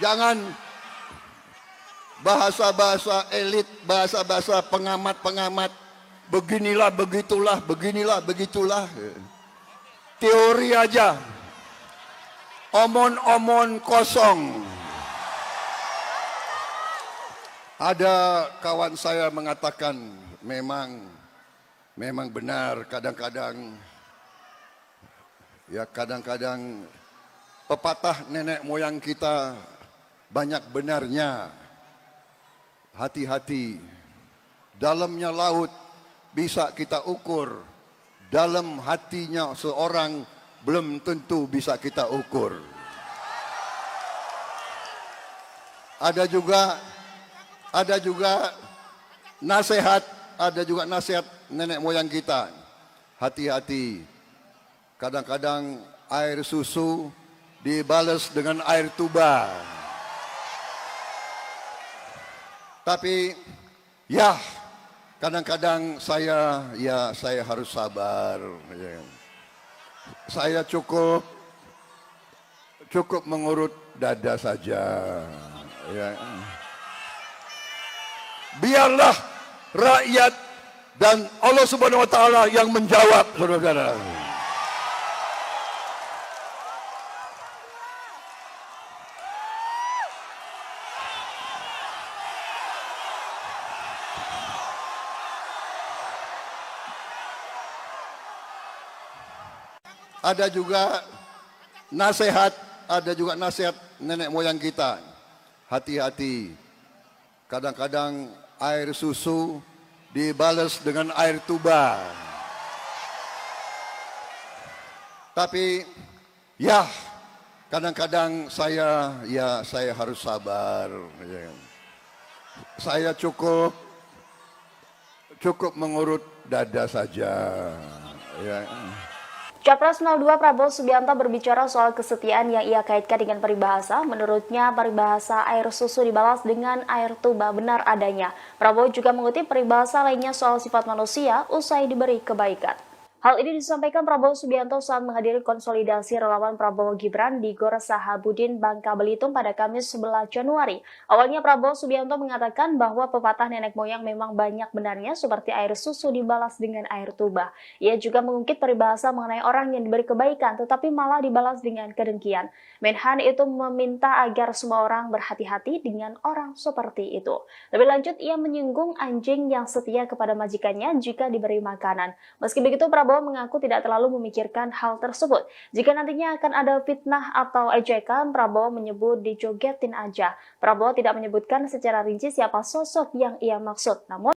Jangan bahasa-bahasa elit, bahasa-bahasa pengamat-pengamat. Beginilah, begitulah. Teori aja. Omon-omon kosong. Ada kawan saya mengatakan memang benar kadang-kadang pepatah nenek moyang kita banyak benarnya. Hati-hati, dalamnya laut bisa kita ukur, dalam hatinya seorang belum tentu bisa kita ukur. Ada juga nasihat nenek moyang kita. Hati-hati, kadang-kadang air susu dibalas dengan air tuba. Tapi ya kadang-kadang saya harus sabar. Saya cukup mengurut dada saja. Ya. Biarlah rakyat dan Allah Subhanahu wa taala yang menjawab, saudara-saudara. Ada juga nasihat nenek moyang kita. Hati-hati, kadang-kadang air susu dibalas dengan air tuba. Tapi ya kadang-kadang saya harus sabar. Saya cukup mengurut dada saja. Ya. Capres 02 Prabowo Subianto berbicara soal kesetiaan yang ia kaitkan dengan peribahasa. Menurutnya, peribahasa air susu dibalas dengan air tuba benar adanya. Prabowo juga mengutip peribahasa lainnya soal sifat manusia usai diberi kebaikan. Hal ini disampaikan Prabowo Subianto saat menghadiri konsolidasi relawan Prabowo Gibran di Gor Sahabudin, Bangka Belitung pada Kamis 11 Januari. Awalnya Prabowo Subianto mengatakan bahwa pepatah nenek moyang memang banyak benarnya seperti air susu dibalas dengan air tuba. Ia juga mengungkit peribahasa mengenai orang yang diberi kebaikan tetapi malah dibalas dengan kedengkian. Menhan itu meminta agar semua orang berhati-hati dengan orang seperti itu. Lebih lanjut, ia menyinggung anjing yang setia kepada majikannya jika diberi makanan. Meski begitu, Prabowo mengaku tidak terlalu memikirkan hal tersebut. Jika nantinya akan ada fitnah atau ejekan, Prabowo menyebut dijogetin aja. Prabowo tidak menyebutkan secara rinci siapa sosok yang ia maksud. Namun,